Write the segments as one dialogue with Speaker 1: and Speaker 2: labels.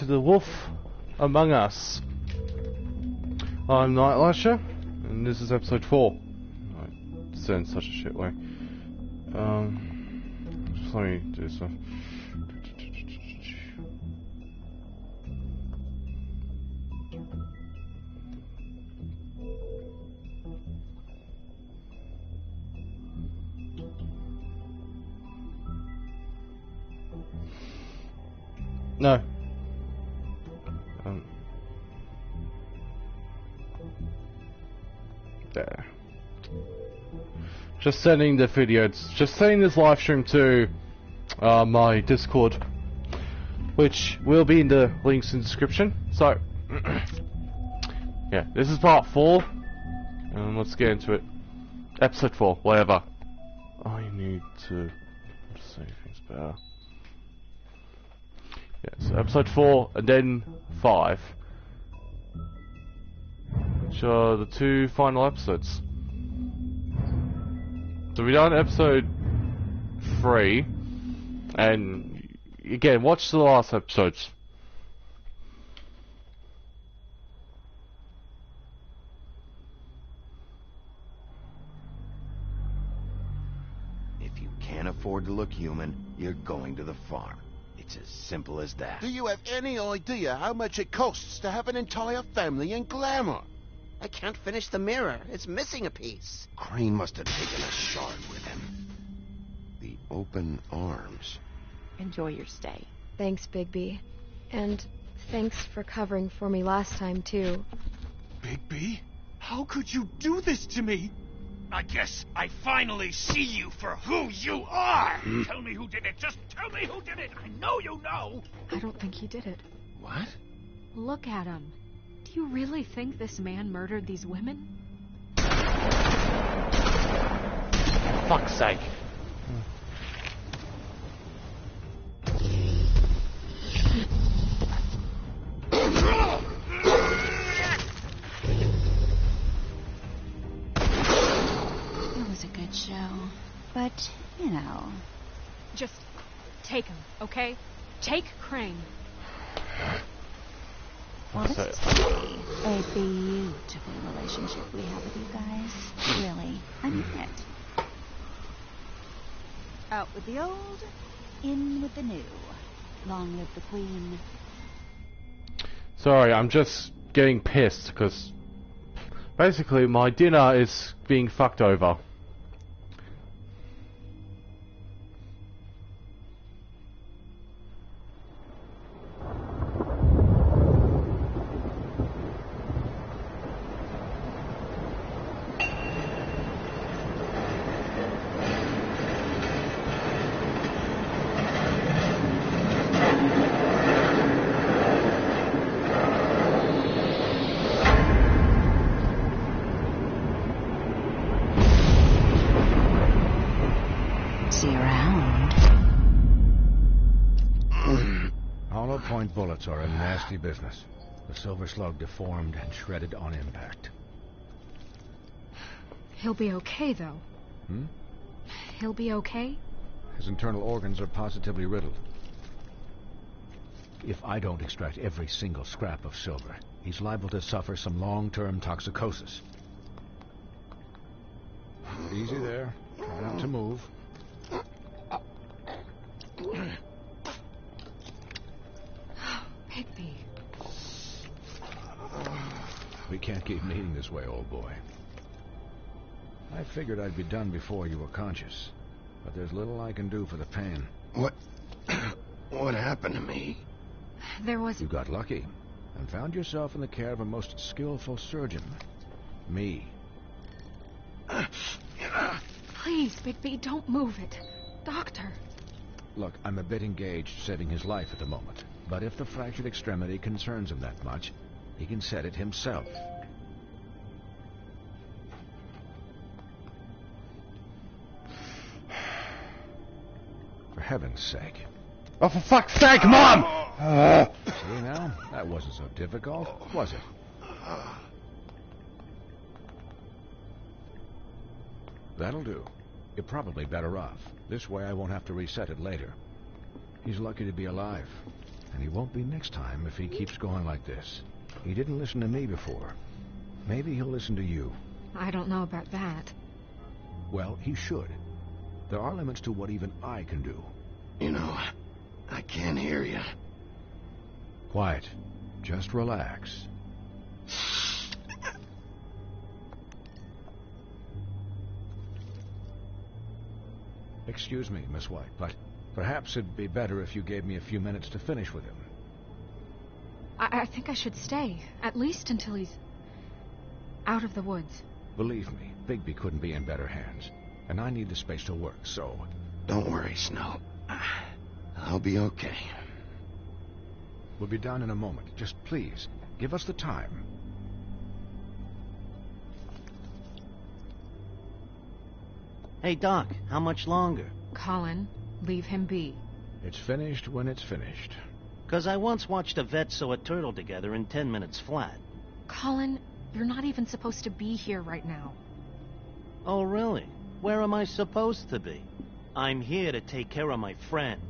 Speaker 1: to The Wolf Among Us. I'm Night Lasher, and this is episode 4. I said in such a shit way. Just let me do stuff. No. There. Just sending the video. Just sending this live stream to my Discord, which will be in the links in the description. So, yeah, this is part 4, and let's get into it. Episode 4, whatever. I need to say things better. Yeah, so episode 4 and then 5, which are the 2 final episodes. So we done episode 3, and again, watch the last episodes.
Speaker 2: If you can't afford to look human, you're going to the farm. It's as simple as that.
Speaker 3: Do you have any idea how much it costs to have an entire family in Glamour?
Speaker 4: I can't finish the mirror. It's missing a piece.
Speaker 3: Crane must have taken a shard with him. The open arms.
Speaker 5: Enjoy your stay.
Speaker 6: Thanks, Bigby. And thanks for covering for me last time, too.
Speaker 7: Bigby? How could you do this to me? I guess I finally see you for who you are! Tell me who did it! Just tell me who did it! I know you know!
Speaker 5: I don't think he did it.
Speaker 3: What?
Speaker 5: Look at him. Do you really think this man murdered these women?
Speaker 1: Fuck's sake.
Speaker 8: Show, but you know,
Speaker 5: just take him, okay? Take Crane.
Speaker 8: Well, this is a beautiful relationship we have with you guys. Really, I mean it. Out with the old, in with the new. Long live the Queen.
Speaker 1: Sorry, I'm just getting pissed because basically my dinner is being fucked over.
Speaker 9: Point bullets are a nasty business. The Silver Slug deformed and shredded on impact.
Speaker 5: He'll be okay, though. He'll be okay?
Speaker 9: His internal organs are positively riddled. If I don't extract every single scrap of silver, he's liable to suffer some long-term toxicosis. Easy there. Try not to move.
Speaker 5: Bigby.
Speaker 9: We can't keep meeting this way, old boy. I figured I'd be done before you were conscious, but there's little I can do for the pain.
Speaker 3: What happened to me?
Speaker 5: There was...
Speaker 9: You got lucky and found yourself in the care of a most skillful surgeon. Me.
Speaker 5: Please, Bigby, don't move it. Doctor.
Speaker 9: Look, I'm a bit engaged saving his life at the moment. But if the fractured extremity concerns him that much, he can set it himself. For heaven's sake.
Speaker 1: Oh, for fuck's sake, Mom!
Speaker 9: See now? That wasn't so difficult, was it? That'll do. You're probably better off. This way I won't have to reset it later. He's lucky to be alive. And he won't be next time if he keeps going like this. He didn't listen to me before. Maybe he'll listen to you.
Speaker 5: I don't know about that.
Speaker 9: Well, he should. There are limits to what even I can do.
Speaker 3: You know, I can't hear you.
Speaker 9: Quiet. Just relax. Excuse me, Miss White, but perhaps it'd be better if you gave me a few minutes to finish with him.
Speaker 5: I think I should stay, at least until he's out of the woods.
Speaker 9: Believe me, Bigby couldn't be in better hands, and I need the space to work, so...
Speaker 3: Don't worry, Snow. I'll be okay.
Speaker 9: We'll be done in a moment. Just please, give us the time.
Speaker 4: Hey, Doc, how much longer?
Speaker 5: Colin, leave him be.
Speaker 9: It's finished when it's finished.
Speaker 4: 'Cause I once watched a vet sew a turtle together in 10 minutes flat.
Speaker 5: Colin, you're not even supposed to be here right now.
Speaker 4: Oh, really? Where am I supposed to be? I'm here to take care of my friend.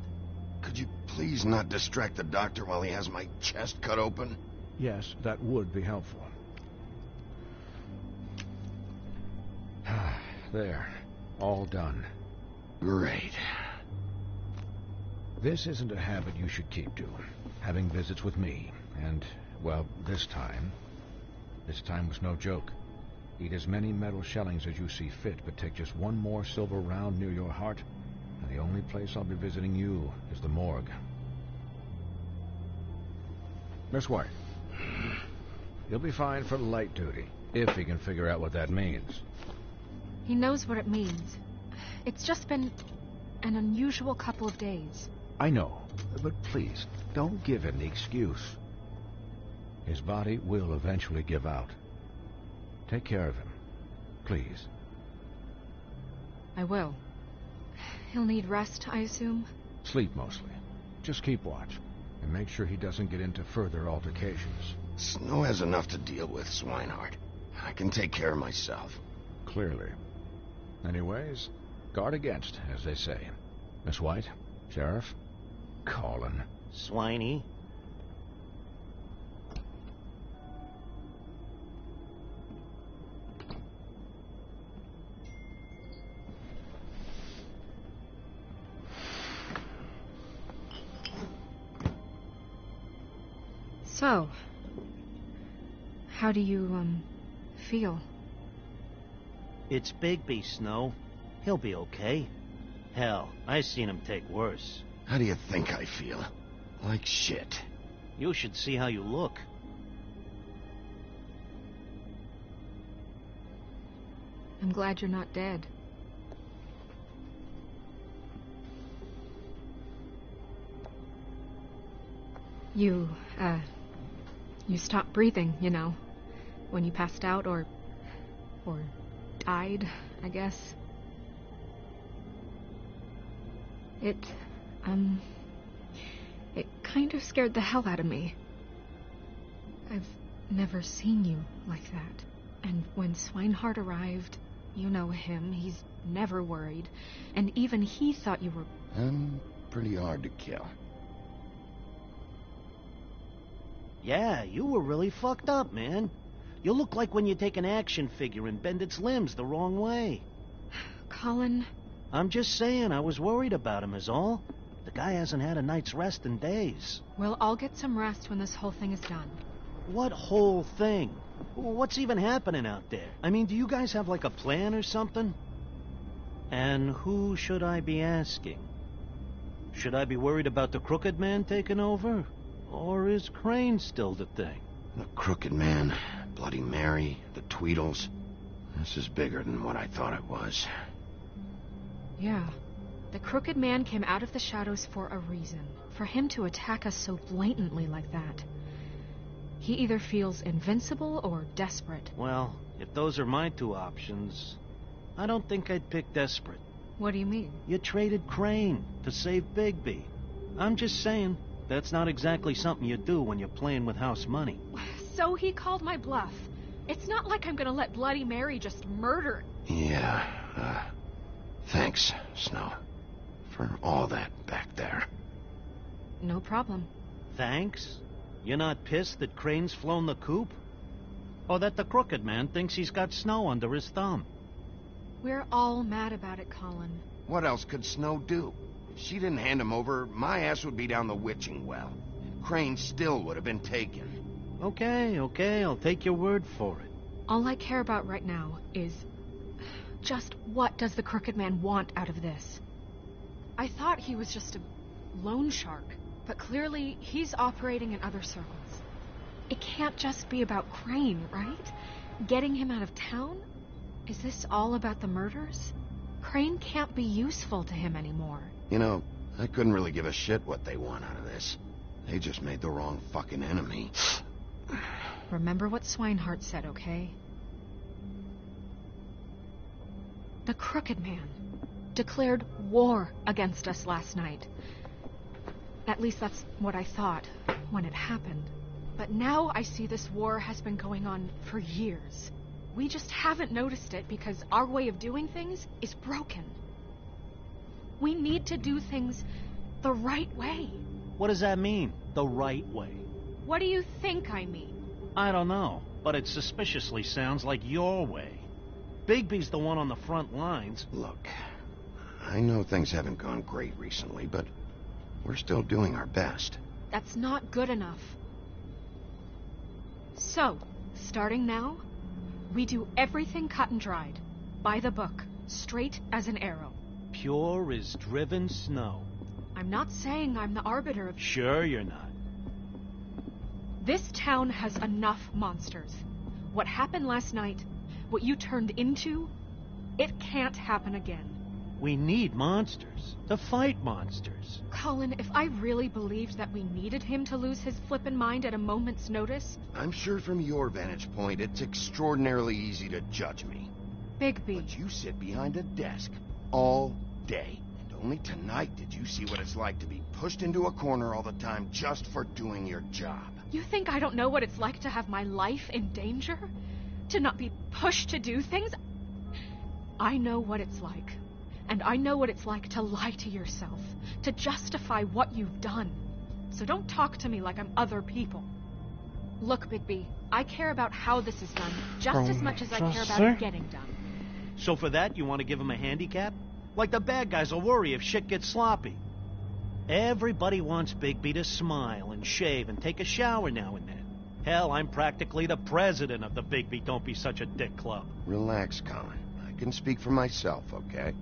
Speaker 3: Could you please not distract the doctor while he has my chest cut open?
Speaker 9: Yes, that would be helpful. There. All done.
Speaker 3: Great.
Speaker 9: This isn't a habit you should keep to. Having visits with me. And, well, this time was no joke. Eat as many metal shellings as you see fit, but take just one more silver round near your heart, and the only place I'll be visiting you is the morgue. Miss White. You'll be fine for light duty, if he can figure out what that means.
Speaker 5: He knows what it means. It's just been an unusual couple of days.
Speaker 9: I know, but please, don't give him the excuse. His body will eventually give out. Take care of him, please.
Speaker 5: I will. He'll need rest, I assume?
Speaker 9: Sleep mostly. Just keep watch, and make sure he doesn't get into further altercations.
Speaker 3: Snow has enough to deal with, Swinehart. I can take care of myself.
Speaker 9: Clearly. Anyways, guard against, as they say. Miss White, Sheriff, Colin.
Speaker 4: Swiney.
Speaker 5: So, how do you, feel?
Speaker 4: It's Bigby, Snow. He'll be okay. Hell, I seen him take worse.
Speaker 3: How do you think I feel? Like shit.
Speaker 4: You should see how you look.
Speaker 5: I'm glad you're not dead. You stopped breathing, you know, when you passed out or died, I guess. It kind of scared the hell out of me. I've never seen you like that. And when Swinehart arrived, you know him, he's never worried. And even he thought you were...
Speaker 3: I'm pretty hard to kill.
Speaker 4: Yeah, you were really fucked up, man. You look like when you take an action figure and bend its limbs the wrong way.
Speaker 5: Colin...
Speaker 4: I'm just saying, I was worried about him is all. The guy hasn't had a night's rest in days.
Speaker 5: Well, I'll get some rest when this whole thing is done.
Speaker 4: What whole thing? What's even happening out there? I mean, do you guys have like a plan or something? And who should I be asking? Should I be worried about the Crooked Man taking over? Or is Crane still the thing?
Speaker 3: The Crooked Man, Bloody Mary, the Tweedles. This is bigger than what I thought it was.
Speaker 5: Yeah. The Crooked Man came out of the shadows for a reason. For him to attack us so blatantly like that. He either feels invincible or desperate.
Speaker 4: Well, if those are my two options, I don't think I'd pick desperate.
Speaker 5: What do you mean?
Speaker 4: You traded Crane to save Bigby. I'm just saying, that's not exactly something you do when you're playing with house money.
Speaker 5: So he called my bluff. It's not like I'm gonna let Bloody Mary just murder...
Speaker 3: Yeah, thanks, Snow. For all that back there.
Speaker 5: No problem.
Speaker 4: thanks? You're not pissed that Crane's flown the coop? Or that the Crooked Man thinks he's got Snow under his thumb?
Speaker 5: We're all mad about it, Colin.
Speaker 3: What else could Snow do? If she didn't hand him over, my ass would be down the witching well. And Crane still would have been taken.
Speaker 4: Okay, I'll take your word for it.
Speaker 5: All I care about right now is... just what does the Crooked Man want out of this? I thought he was just a loan shark, but clearly he's operating in other circles. It can't just be about Crane, right? Getting him out of town? Is this all about the murders? Crane can't be useful to him anymore.
Speaker 3: You know, I couldn't really give a shit what they want out of this. They just made the wrong fucking enemy.
Speaker 5: Remember what Swinehart said, okay? The Crooked Man declared war against us last night. At least that's what I thought when it happened. But now I see this war has been going on for years. We just haven't noticed it because our way of doing things is broken. We need to do things the right way.
Speaker 4: What does that mean, the right way?
Speaker 5: What do you think I mean?
Speaker 4: I don't know, but it suspiciously sounds like your way. Bigby's the one on the front lines.
Speaker 3: Look, I know things haven't gone great recently, but we're still doing our best.
Speaker 5: That's not good enough. So, starting now, we do everything cut and dried, by the book, straight as an arrow.
Speaker 4: Pure as driven snow.
Speaker 5: I'm not saying I'm the arbiter of...
Speaker 4: Sure you're not.
Speaker 5: This town has enough monsters. What happened last night, what you turned into, it can't happen again.
Speaker 4: We need monsters. To fight monsters.
Speaker 5: Colin, if I really believed that we needed him to lose his flippin' mind at a moment's notice...
Speaker 3: I'm sure from your vantage point, it's extraordinarily easy to judge me.
Speaker 5: Bigby.
Speaker 3: But you sit behind a desk all day. And only tonight did you see what it's like to be pushed into a corner all the time just for doing your job.
Speaker 5: You think I don't know what it's like to have my life in danger? To not be pushed to do things? I know what it's like. And I know what it's like to lie to yourself, to justify what you've done. So don't talk to me like I'm other people. Look, Bigby, I care about how this is done just as much as I care about it getting done.
Speaker 4: So for that, you want to give him a handicap? Like the bad guys will worry if shit gets sloppy. Everybody wants Bigby to smile and shave and take a shower now and then. Hell, I'm practically the president of the Bigby Don't Be Such a Dick Club.
Speaker 3: Relax, Colin. I can speak for myself, okay?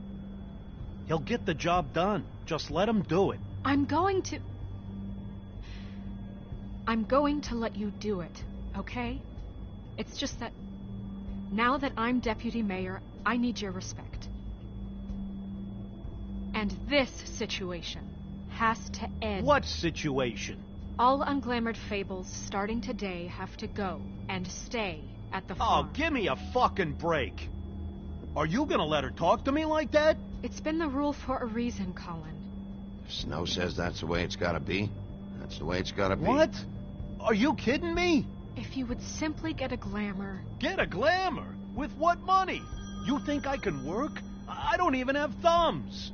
Speaker 4: He'll get the job done. Just let him do it.
Speaker 5: I'm going to let you do it, okay? It's just that now that I'm deputy mayor, I need your respect. And this situation has to end.
Speaker 4: What situation?
Speaker 5: All unglamored fables starting today have to go and stay at the farm.
Speaker 4: Oh, give me a fucking break. Are you gonna let her talk to me like that?
Speaker 5: It's been the rule for a reason, Colin.
Speaker 3: If Snow says that's the way it's gotta be, that's the way it's gotta be.
Speaker 4: What? Are you kidding me?
Speaker 5: If you would simply get a glamour...
Speaker 4: Get a glamour? With what money? You think I can work? I don't even have thumbs.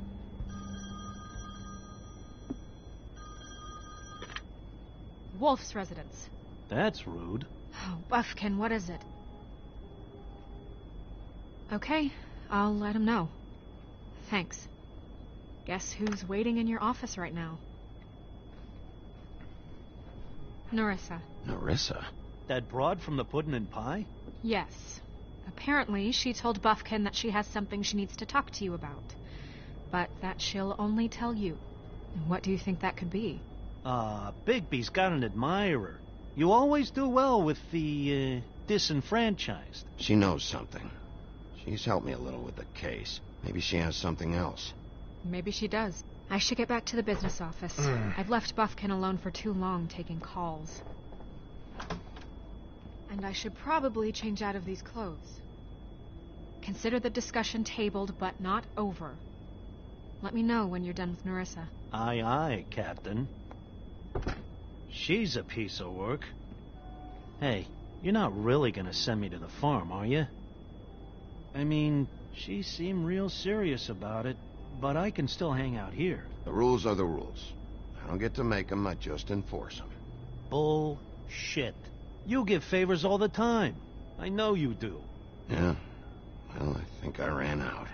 Speaker 5: Wolf's residence.
Speaker 4: That's rude.
Speaker 5: Oh, Buffkin, what is it? Okay, I'll let him know. Thanks. Guess who's waiting in your office right now? Nerissa.
Speaker 3: Nerissa?
Speaker 4: That broad from the Puddin' and Pie?
Speaker 5: Yes. Apparently, she told Buffkin that she has something she needs to talk to you about. But that she'll only tell you. What do you think that could be?
Speaker 4: Bigby's got an admirer. You always do well with the, disenfranchised.
Speaker 3: She knows something. She's helped me a little with the case. Maybe she has something else.
Speaker 5: Maybe she does. I should get back to the business office. I've left Buffkin alone for too long taking calls. And I should probably change out of these clothes. Consider the discussion tabled, but not over. Let me know when you're done with Nerissa.
Speaker 4: Aye, aye, Captain. She's a piece of work. Hey, you're not really gonna send me to the farm, are you? I mean, she seemed real serious about it, but I can still hang out here.
Speaker 3: The rules are the rules. I don't get to make them, I just enforce them.
Speaker 4: Bullshit. You give favors all the time. I know you do.
Speaker 3: Yeah. Well, I think I ran out.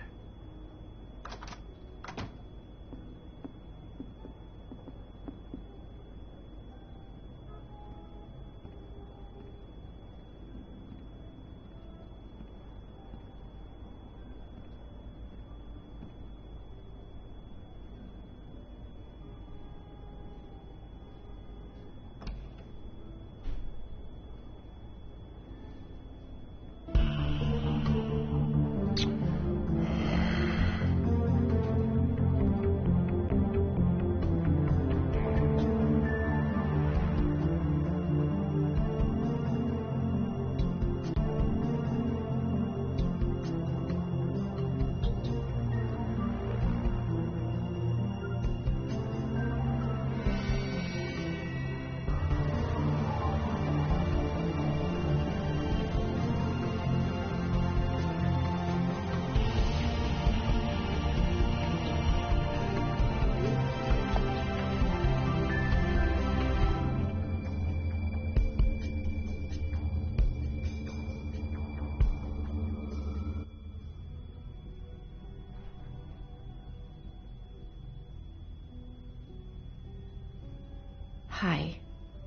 Speaker 5: Hi,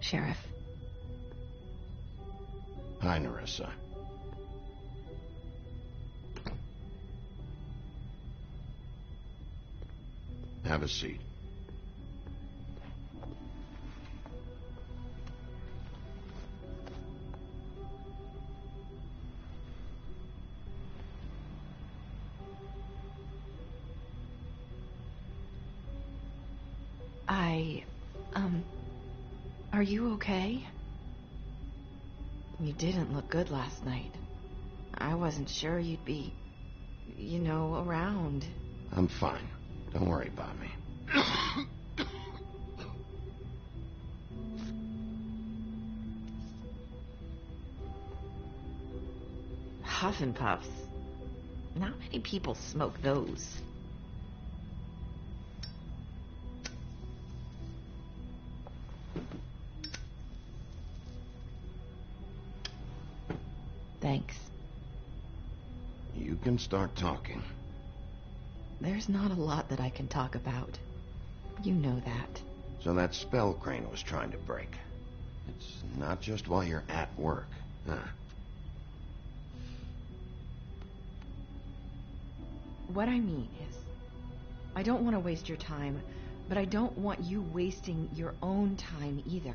Speaker 5: Sheriff.
Speaker 3: Hi, Nerissa. Have a seat.
Speaker 5: Are you okay? You didn't look good last night. I wasn't sure you'd be, around.
Speaker 3: I'm fine. Don't worry about me.
Speaker 5: Huff and puffs. Not many people smoke those. Thanks.
Speaker 3: You can start talking.
Speaker 5: There's not a lot that I can talk about. You know that.
Speaker 3: So that spell Crane was trying to break. It's not just while you're at work, huh?
Speaker 5: What I mean is, I don't want to waste your time, but I don't want you wasting your own time either.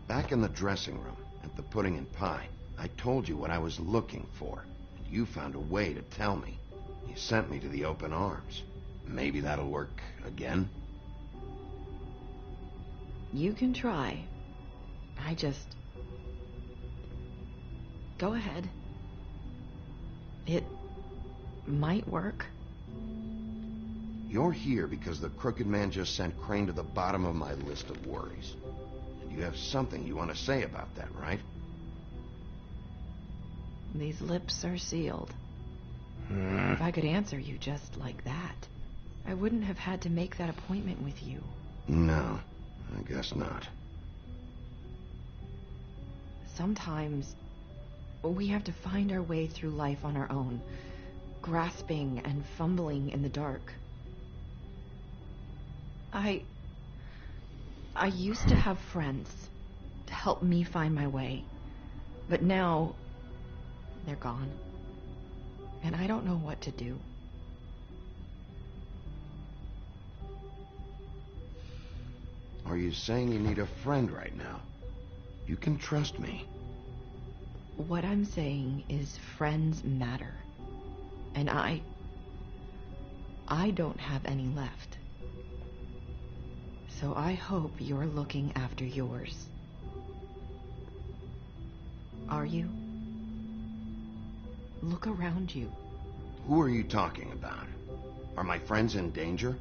Speaker 3: Back in the dressing room, at the Pudding and Pie, I told you what I was looking for, and you found a way to tell me. You sent me to the open arms. Maybe that'll work again?
Speaker 5: You can try. Go ahead. It might work.
Speaker 3: You're here because the Crooked Man just sent Crane to the bottom of my list of worries. And you have something you want to say about that, right?
Speaker 5: These lips are sealed. If I could answer you just like that, I wouldn't have had to make that appointment with you.
Speaker 3: No, I guess not.
Speaker 5: Sometimes we have to find our way through life on our own, grasping and fumbling in the dark. I used to have friends to help me find my way, but now they're gone, and I don't know what to do.
Speaker 3: Are you saying you need a friend right now? You can trust me.
Speaker 5: What I'm saying is friends matter, and I don't have any left. So I hope you're looking after yours. Are you? Look around you.
Speaker 3: Who are you talking about? Are my friends in danger?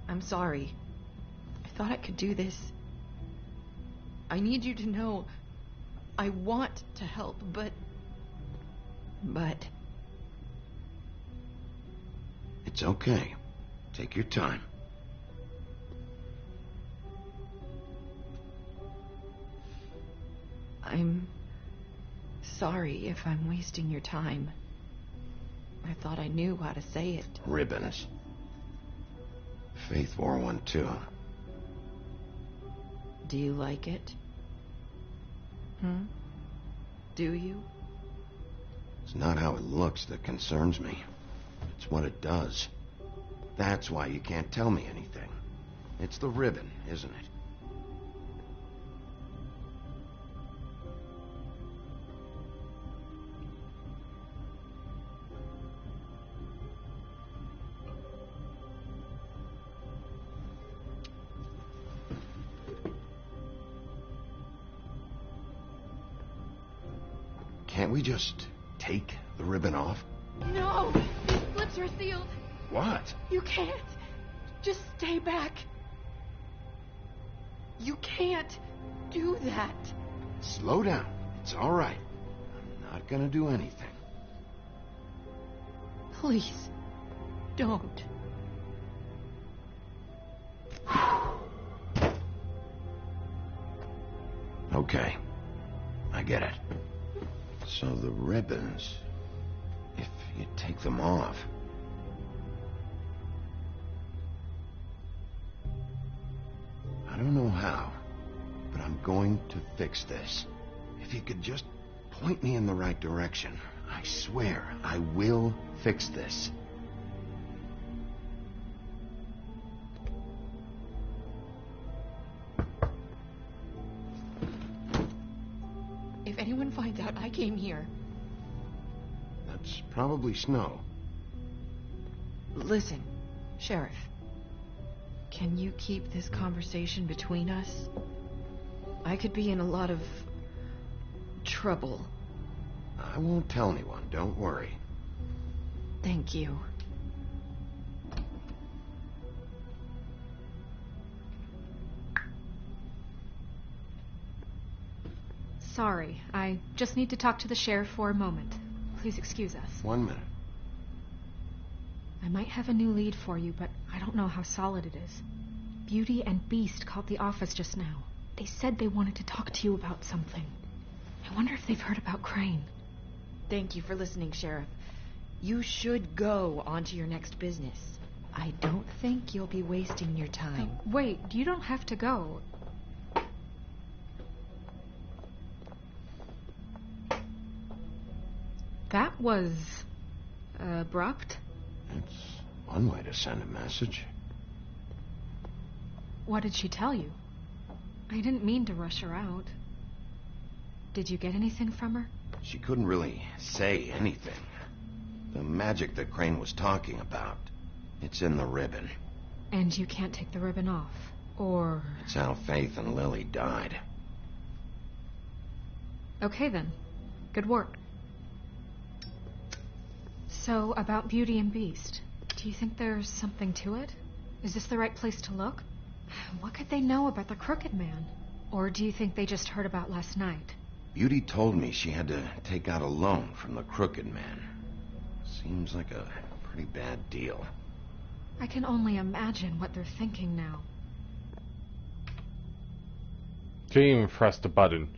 Speaker 5: I'm sorry. I thought I could do this. I need you to know I want to help, but...
Speaker 3: It's okay. Take your time.
Speaker 10: I'm sorry if I'm wasting your time. I thought I knew how to say it.
Speaker 3: Ribbons. Faith wore one too.
Speaker 10: Do you like it? Do you?
Speaker 3: It's not how it looks that concerns me. It's what it does. That's why you can't tell me anything. It's the ribbon, isn't it? Can't we just take the ribbon off?
Speaker 10: No! These slips are sealed.
Speaker 3: What?
Speaker 10: You can't. Just stay back. You can't do that.
Speaker 3: Slow down. It's all right. I'm not gonna do anything.
Speaker 10: Please, don't.
Speaker 3: Okay. I get it. So the ribbons, if you take them off... I don't know how, but I'm going to fix this. If you could just point me in the right direction, I swear I will fix this.
Speaker 10: If anyone finds out I came here...
Speaker 3: That's probably Snow.
Speaker 10: Listen, Sheriff. Can you keep this conversation between us? I could be in a lot of... trouble.
Speaker 3: I won't tell anyone, don't worry.
Speaker 10: Thank you.
Speaker 5: Sorry, I just need to talk to the sheriff for a moment. Please excuse us.
Speaker 3: 1 minute.
Speaker 5: I might have a new lead for you, but I don't know how solid it is. Beauty and Beast called the office just now. They said they wanted to talk to you about something. I wonder if they've heard about Crane.
Speaker 10: Thank you for listening, Sheriff. You should go on to your next business. I don't think you'll be wasting your time.
Speaker 5: Wait, you don't have to go. That was... abrupt.
Speaker 3: It's one way to send a message.
Speaker 5: What did she tell you? I didn't mean to rush her out. Did you get anything from her?
Speaker 3: She couldn't really say anything. The magic that Crane was talking about, it's in the ribbon.
Speaker 5: And you can't take the ribbon off, or...
Speaker 3: It's how Faith and Lily died.
Speaker 5: Okay then. Good work. So, about Beauty and Beast, do you think there's something to it? Is this the right place to look? What could they know about the Crooked Man? Or do you think they just heard about last night?
Speaker 3: Beauty told me she had to take out a loan from the Crooked Man. Seems like a pretty bad deal.
Speaker 5: I can only imagine what they're thinking now.
Speaker 1: Didn't even press the button.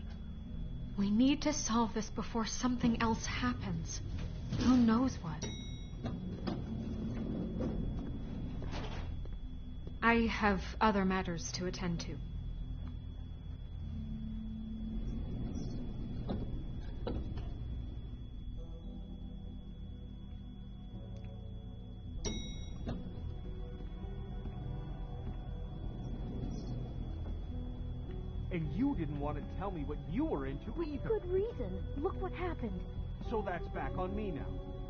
Speaker 5: We need to solve this before something else happens. Who knows what? I have other matters to attend to.
Speaker 11: And you didn't want to tell me what you were into either.
Speaker 12: Good reason. Look what happened.
Speaker 11: So that's back on me now.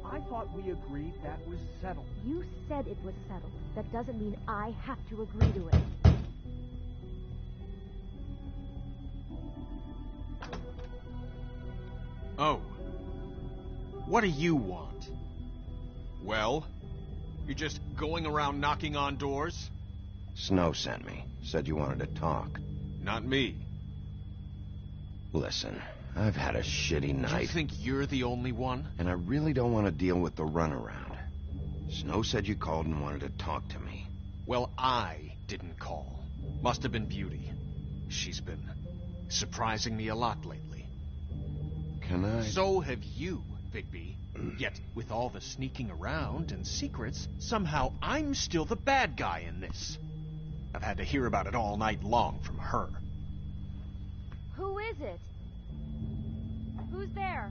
Speaker 11: I thought we agreed that was settled.
Speaker 12: You said it was settled. That doesn't mean I have to agree to it.
Speaker 7: Oh. What do you want? Well? You're just going around knocking on doors?
Speaker 3: Snow sent me. Said you wanted to talk.
Speaker 7: Not me.
Speaker 3: Listen, I've had a shitty night.
Speaker 7: You think you're the only one?
Speaker 3: And I really don't want to deal with the runaround. Snow said you called and wanted to talk to me.
Speaker 7: Well, I didn't call. Must have been Beauty. She's been surprising me a lot lately.
Speaker 3: can I...
Speaker 7: So have you, Bigby. Yet, with all the sneaking around and secrets, somehow I'm still the bad guy in this. I've had to hear about it all night long from her.
Speaker 12: Who is it? Who's there?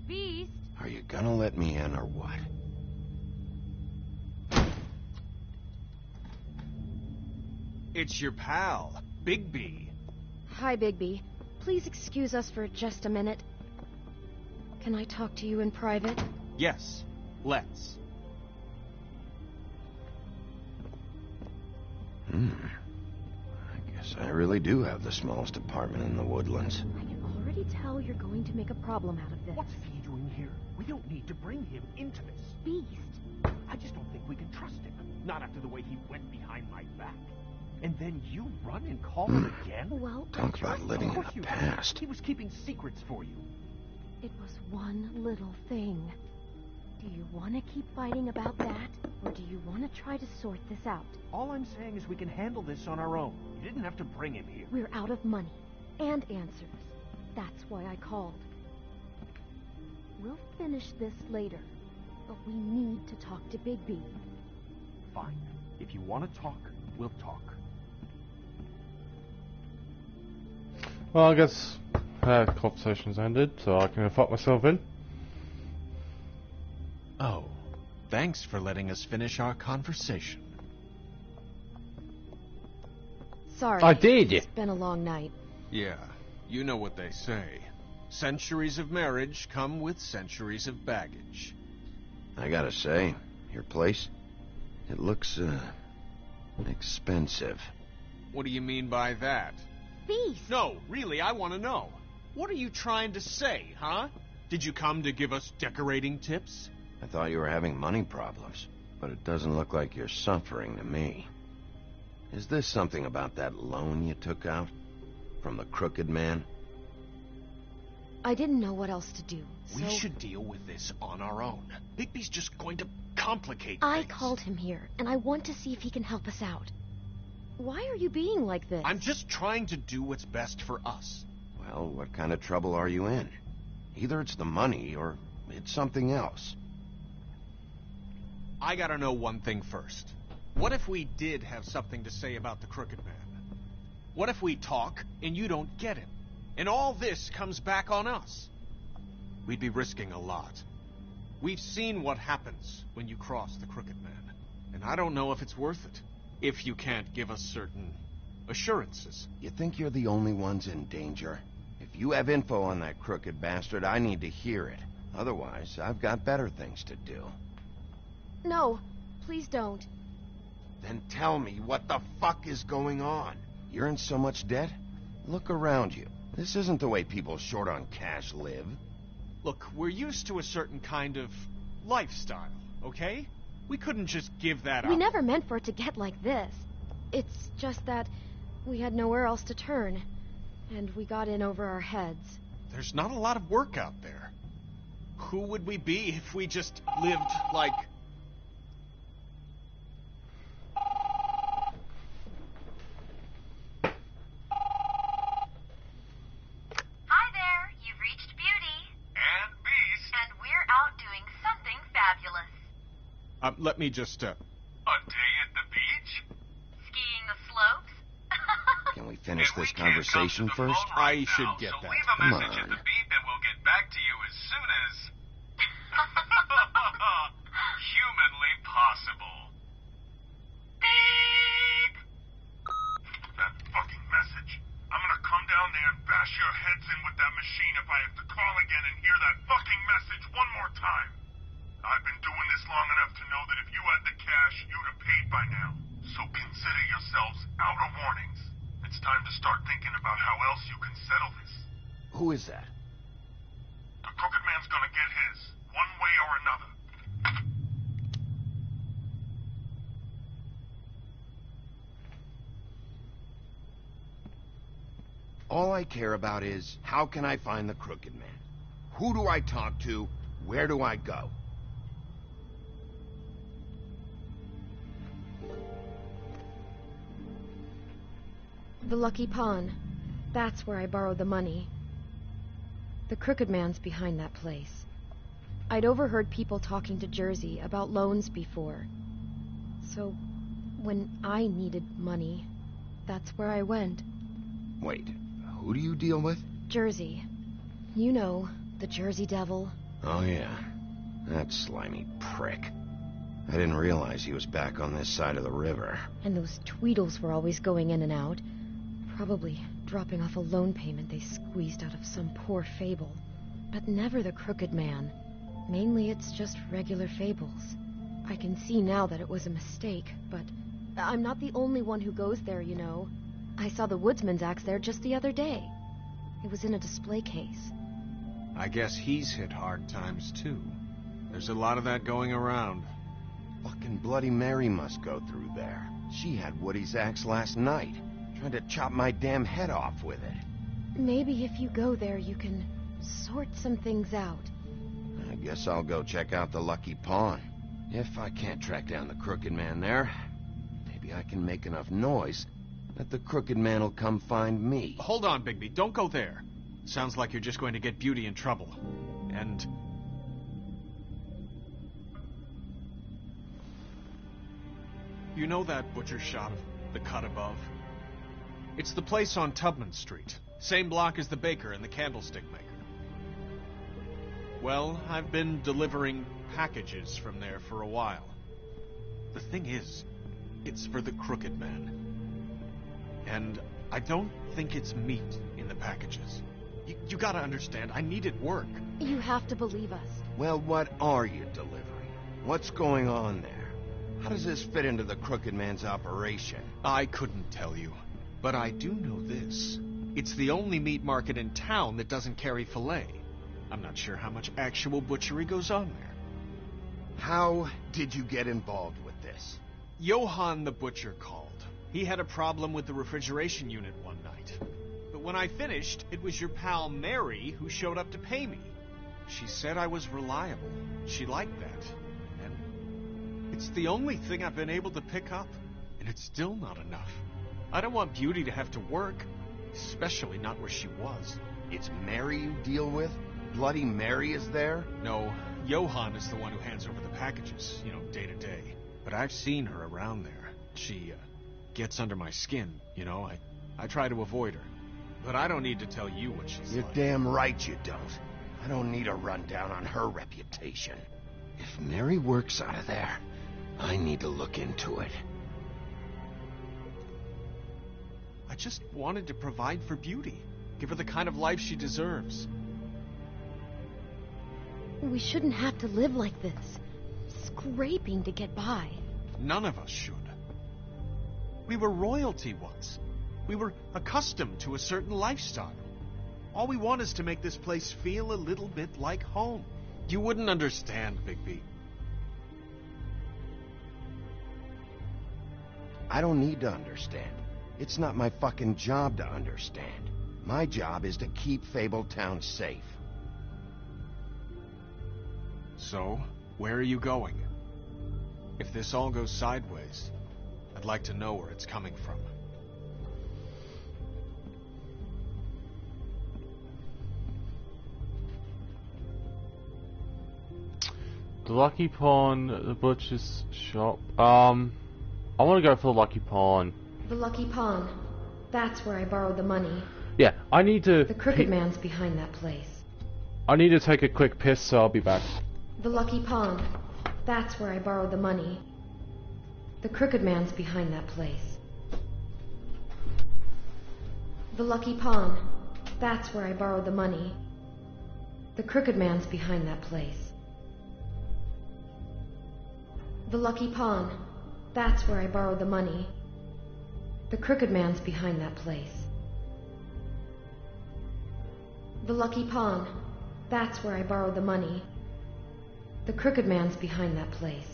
Speaker 12: Beast?
Speaker 3: Are you gonna let me in or what?
Speaker 7: It's your pal, Bigby.
Speaker 6: Hi, Bigby. Please excuse us for just a minute. Can I talk to you in private?
Speaker 7: Yes, let's.
Speaker 3: I guess I really do have the smallest apartment in the Woodlands.
Speaker 12: I can already tell you're going to make a problem out of this.
Speaker 11: What's he doing here? We don't need to bring him into this.
Speaker 12: Beast?
Speaker 11: I just don't think we can trust him. Not after the way he went behind my back. And then you run and call him again?
Speaker 12: Well,
Speaker 3: Talk about living in the past.
Speaker 11: He was keeping secrets for you.
Speaker 12: it was one little thing. Do you want to keep fighting about that, or do you want to try to sort this out?
Speaker 11: All I'm saying is we can handle this on our own. You didn't have to bring him here.
Speaker 12: We're out of money and answers. That's why I called. We'll finish this later, but we need to talk to Bigby.
Speaker 11: Fine. If you want to talk, we'll talk.
Speaker 1: Well, I guess conversation's ended, so I can fuck myself in.
Speaker 7: Oh, thanks for letting us finish our conversation.
Speaker 6: Sorry.
Speaker 1: I did.
Speaker 6: It's been a long night.
Speaker 7: Yeah, you know what they say. Centuries of marriage come with centuries of baggage.
Speaker 3: I gotta say, your place, it looks, expensive.
Speaker 7: What do you mean by that?
Speaker 12: Beast!
Speaker 7: No, really, I want to know. What are you trying to say, huh? Did you come to give us decorating tips?
Speaker 3: I thought you were having money problems, but it doesn't look like you're suffering to me. Is this something about that loan you took out? From the Crooked Man?
Speaker 6: I didn't know what else to do, so...
Speaker 7: We should deal with this on our own. Bigby's just going to complicate
Speaker 6: I
Speaker 7: things.
Speaker 6: called him here, and I want to see if he can help us out. Why are you being like this?
Speaker 7: I'm just trying to do what's best for us.
Speaker 3: Well, what kind of trouble are you in? Either it's the money, or it's something else.
Speaker 7: I gotta know one thing first. What if we did have something to say about the Crooked Man? What if we talk, and you don't get him? And all this comes back on us? We'd be risking a lot. We've seen what happens when you cross the Crooked Man. And I don't know if it's worth it. If you can't give us certain assurances.
Speaker 3: You think you're the only ones in danger? If you have info on that crooked bastard, I need to hear it. Otherwise, I've got better things to do.
Speaker 6: No, please don't.
Speaker 3: Then tell me what the fuck is going on. You're in so much debt? Look around you. This isn't the way people short on cash live.
Speaker 7: Look, we're used to a certain kind of lifestyle, okay? We couldn't just give that up.
Speaker 6: We never meant for it to get like this. It's just that we had nowhere else to turn, and we got in over our heads.
Speaker 7: There's not a lot of work out there. Who would we be if we just lived like...
Speaker 13: Hi there, you've reached Beauty. And Beast. And we're out doing something fabulous.
Speaker 7: let me just,
Speaker 13: A day at the beach? Skiing the slopes?
Speaker 3: Can we finish this conversation first?
Speaker 7: I should get
Speaker 13: so
Speaker 7: that.
Speaker 13: leave a
Speaker 3: Come
Speaker 13: message at
Speaker 3: on.
Speaker 13: the beep and we'll get back to you as soon as... humanly possible. Beep! That fucking message. I'm gonna come down there and bash your heads in with that machine if I have to call again and hear that fucking message one more time. I've been doing this long enough to know that if you had the cash, you'd have paid by now. So consider yourselves out of warnings. It's time to start thinking about how else you can settle this.
Speaker 3: Who is that?
Speaker 13: The Crooked Man's gonna get his, one way or another.
Speaker 3: All I care about is, how can I find the Crooked Man? Who do I talk to? Where do I go?
Speaker 6: The Lucky Pawn. That's where I borrowed the money. The Crooked Man's behind that place. I'd overheard people talking to Jersey about loans before. So, when I needed money, that's where I went.
Speaker 3: Wait, who do you deal with?
Speaker 6: Jersey. You know, the Jersey Devil.
Speaker 3: Oh yeah, that slimy prick. I didn't realize he was back on this side of the river.
Speaker 6: And those Tweedles were always going in and out. Probably dropping off a loan payment they squeezed out of some poor fable. But never the Crooked Man. Mainly it's just regular fables. I can see now that it was a mistake, but I'm not the only one who goes there, you know. I saw the Woodsman's axe there just the other day. It was in a display case.
Speaker 7: I guess he's hit hard times, too. There's a lot of that going around.
Speaker 3: Fucking Bloody Mary must go through there. She had Woody's axe last night. Tried to chop my damn head off with it.
Speaker 6: Maybe if you go there, you can sort some things out.
Speaker 3: I guess I'll go check out the Lucky Pawn. If I can't track down the Crooked Man there, maybe I can make enough noise that the Crooked Man will come find me.
Speaker 7: Hold on, Bigby. Don't go there. Sounds like you're just going to get Beauty in trouble. And... you know that butcher shop, the cut above? It's the place on Tubman Street. Same block as the baker and the candlestick maker. Well, I've been delivering packages from there for a while. The thing is, it's for the Crooked Man. And I don't think it's meat in the packages. You gotta understand, I needed work.
Speaker 6: You have to believe us.
Speaker 3: Well, what are you delivering? What's going on there? How does this fit into the Crooked Man's operation?
Speaker 7: I couldn't tell you, but I do know this. It's the only meat market in town that doesn't carry filet. I'm not sure how much actual butchery goes on there.
Speaker 3: How did you get involved with this?
Speaker 7: Johann the butcher called. He had a problem with the refrigeration unit one night. But when I finished, it was your pal Mary who showed up to pay me. She said I was reliable. She liked that. And it's the only thing I've been able to pick up. And it's still not enough. I don't want Beauty to have to work. Especially not where she was.
Speaker 3: It's Mary you deal with? Bloody Mary is there?
Speaker 7: No, Johann is the one who hands over the packages, you know, day to day. But I've seen her around there. She, gets under my skin, you know. I try to avoid her. But I don't need to tell you what she's
Speaker 3: You're
Speaker 7: like.
Speaker 3: damn right you don't. I don't need a rundown on her reputation. If Mary works out of there, I need to look into it.
Speaker 7: I just wanted to provide for Beauty. Give her the kind of life she deserves.
Speaker 6: We shouldn't have to live like this. Scraping to get by.
Speaker 7: None of us should. We were royalty once. We were accustomed to a certain lifestyle. All we want is to make this place feel a little bit like home. You wouldn't understand, Bigby.
Speaker 3: I don't need to understand. It's not my fucking job to understand. My job is to keep Fabletown safe.
Speaker 7: So, where are you going? If this all goes sideways, I'd like to know where it's coming from.
Speaker 1: The Lucky Pawn, the butcher's shop. I want to go for the Lucky Pawn.
Speaker 6: The Lucky Pawn. That's where I borrowed the money.
Speaker 1: Yeah, I need to...
Speaker 6: The Crooked Man's behind that place.
Speaker 1: I need to take a quick piss, so I'll be back.
Speaker 6: The Lucky Pawn. That's where I borrowed the money. The Crooked Man's behind that place. The Lucky Pawn. That's where I borrowed the money. The Crooked Man's behind that place. The Lucky Pawn. That's where I borrowed the money. The Crooked Man's behind that place. The Lucky Pawn. That's where I borrowed the money. The Crooked Man's behind that place.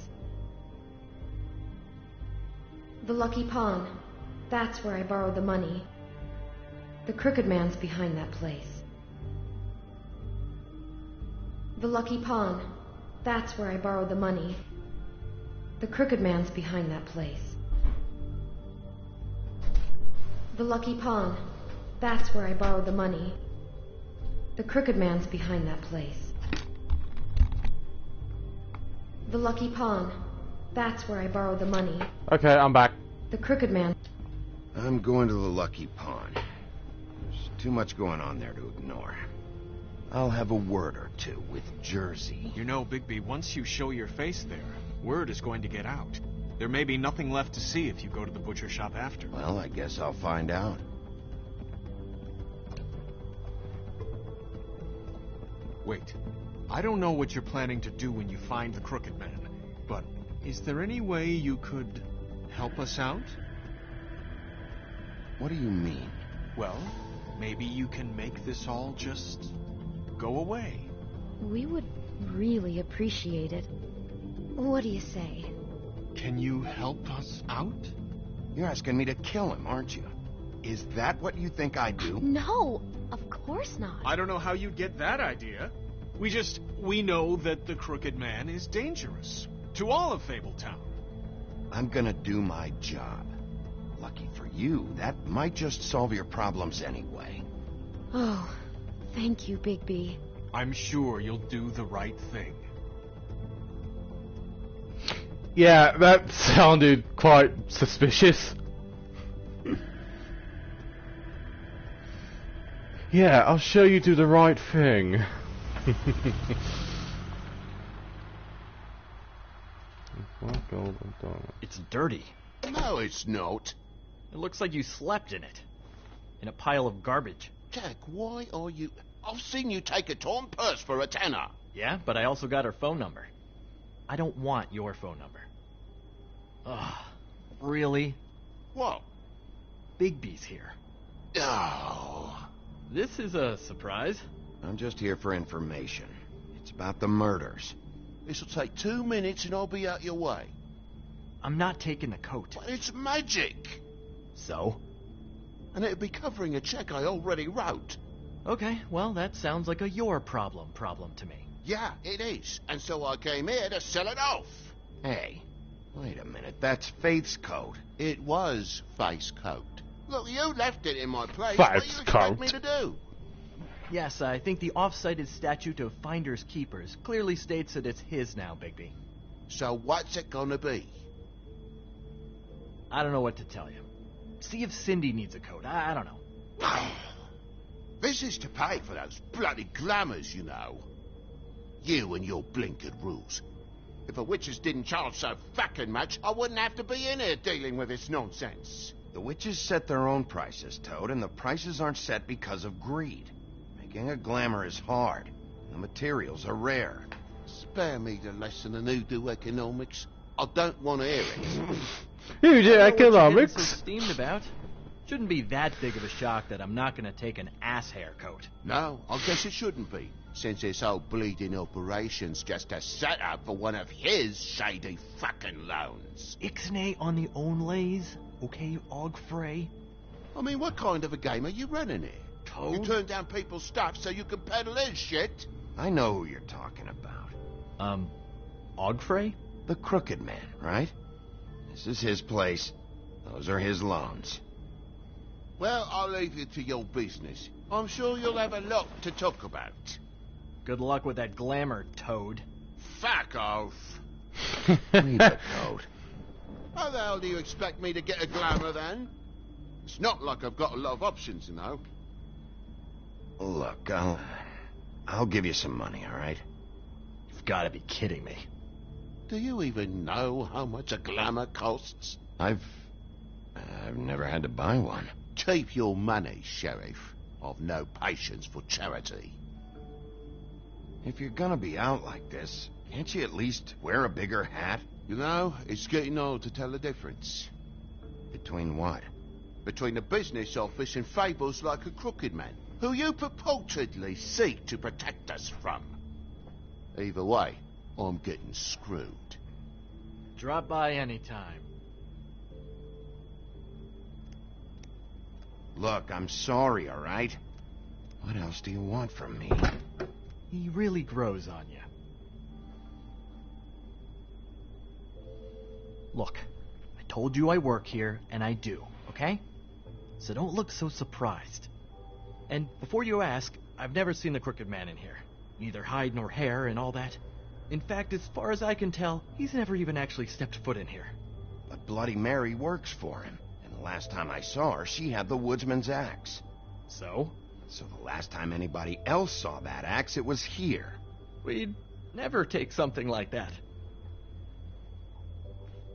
Speaker 6: The Lucky Pawn. That's where I borrowed the money. The Crooked Man's behind that place. The Lucky Pawn. That's where I borrowed the money. The Crooked Man's behind that place. The Lucky Pawn. That's where I borrowed the money. The Crooked Man's behind that place. The Lucky Pawn. That's where I borrowed the money.
Speaker 1: Okay, I'm back.
Speaker 6: The Crooked Man.
Speaker 3: I'm going to the Lucky Pawn. There's too much going on there to ignore. I'll have a word or two with Jersey.
Speaker 7: You know, Bigby, once you show your face there, word is going to get out. There may be nothing left to see if you go to the butcher shop after.
Speaker 3: Well, I guess I'll find out.
Speaker 7: Wait. I don't know what you're planning to do when you find the Crooked Man, but is there any way you could help us out?
Speaker 3: What do you mean?
Speaker 7: Well, maybe you can make this all just go away.
Speaker 6: We would really appreciate it. What do you say?
Speaker 7: Can you help us out?
Speaker 3: You're asking me to kill him, aren't you? Is that what you think I do?
Speaker 12: No, of course not.
Speaker 7: I don't know how you'd get that idea. We know that the Crooked Man is dangerous. To all of Fabletown.
Speaker 3: I'm gonna do my job. Lucky for you, that might just solve your problems anyway.
Speaker 6: Oh, thank you, Bigby.
Speaker 7: I'm sure you'll do the right thing.
Speaker 1: Yeah, that sounded quite suspicious. Yeah, I'll show you do the right thing.
Speaker 14: It's dirty.
Speaker 15: No, it's not.
Speaker 14: It looks like you slept in it. In a pile of garbage.
Speaker 15: Jack, why are you... I've seen you take a torn purse for a tenner.
Speaker 14: Yeah, but I also got her phone number. I don't want your phone number. Ugh, really?
Speaker 15: What?
Speaker 14: Bigby's here.
Speaker 15: Oh.
Speaker 14: This is a surprise.
Speaker 3: I'm just here for information. It's about the murders.
Speaker 15: This'll take 2 minutes and I'll be out your way.
Speaker 14: I'm not taking the coat.
Speaker 15: But it's magic.
Speaker 14: So?
Speaker 15: And it'll be covering a check I already wrote.
Speaker 14: Okay, well, that sounds like a your problem to me.
Speaker 15: Yeah, it is. And so I came here to sell it off.
Speaker 3: Hey, wait a minute. That's Faith's coat.
Speaker 15: It was Faith's coat. Look, you left it in my place.
Speaker 1: Faith's
Speaker 15: what do you expect
Speaker 1: coat.
Speaker 15: me to do?
Speaker 14: Yes, I think the off-cited statute of Finders Keepers clearly states that it's his now, Bigby.
Speaker 15: So what's it gonna be?
Speaker 14: I don't know what to tell you. See if Cindy needs a coat. I don't know.
Speaker 15: This is to pay for those bloody glamours, you know. You and your blinkered rules. If the witches didn't charge so fucking much, I wouldn't have to be in here dealing with this nonsense.
Speaker 3: The witches set their own prices, Toad, and the prices aren't set because of greed. Making a glamour is hard. The materials are rare.
Speaker 15: Spare me the lesson in hoodoo economics. I don't want to hear it.
Speaker 1: Hoodoo
Speaker 14: economics?
Speaker 1: economics?
Speaker 14: So steamed about. Shouldn't be that big of a shock that I'm not going to take an ass hair coat.
Speaker 15: No, I guess it shouldn't be, since this whole bleeding operation's just a setup for one of his shady fucking loans.
Speaker 14: Ixnay on the onlays, okay, Og Frey?
Speaker 15: I mean, what kind of a game are you running here?
Speaker 14: Toad?
Speaker 15: You turn down people's stuff so you can peddle his shit?
Speaker 3: I know who you're talking about.
Speaker 14: Og Frey?
Speaker 3: The Crooked Man, right? This is his place. Those are his loans.
Speaker 15: Well, I'll leave you to your business. I'm sure you'll have a lot to talk about.
Speaker 14: Good luck with that glamour, Toad.
Speaker 15: Fuck off.
Speaker 3: Leave it, Toad.
Speaker 15: How the hell do you expect me to get a glamour, then? It's not like I've got a lot of options, you know.
Speaker 3: Look, I'll give you some money, all right?
Speaker 14: You've got to be kidding me.
Speaker 15: Do you even know how much a glamour costs?
Speaker 3: I've never had to buy one.
Speaker 15: Keep your money, Sheriff. I've no patience for charity.
Speaker 3: If you're gonna be out like this, can't you at least wear a bigger hat?
Speaker 15: You know, it's getting hard to tell the difference.
Speaker 3: Between what?
Speaker 15: Between the business office and fables like a Crooked Man, who you purportedly seek to protect us from. Either way, I'm getting screwed.
Speaker 14: Drop by anytime.
Speaker 3: Look, I'm sorry, all right? What else do you want from me?
Speaker 14: He really grows on you. Look, I told you I work here, and I do, okay? So don't look so surprised. And before you ask, I've never seen the Crooked Man in here. Neither hide nor hair and all that. In fact, as far as I can tell, he's never even actually stepped foot in here.
Speaker 3: But Bloody Mary works for him. And the last time I saw her, she had the woodsman's axe.
Speaker 14: So?
Speaker 3: So the last time anybody else saw that axe, it was here.
Speaker 14: We'd never take something like that.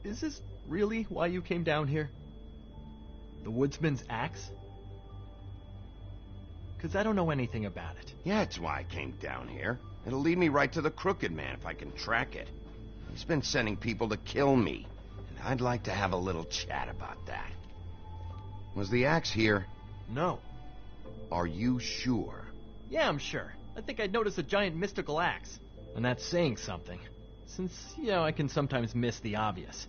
Speaker 14: Is this really why you came down here? The woodsman's axe? Because I don't know anything about it.
Speaker 3: Yeah, it's why I came down here. It'll lead me right to the Crooked Man if I can track it. He's been sending people to kill me, and I'd like to have a little chat about that. Was the axe here?
Speaker 14: No.
Speaker 3: Are you sure?
Speaker 14: Yeah, I'm sure. I think I'd notice a giant mystical axe. And that's saying something. Since, I can sometimes miss the obvious.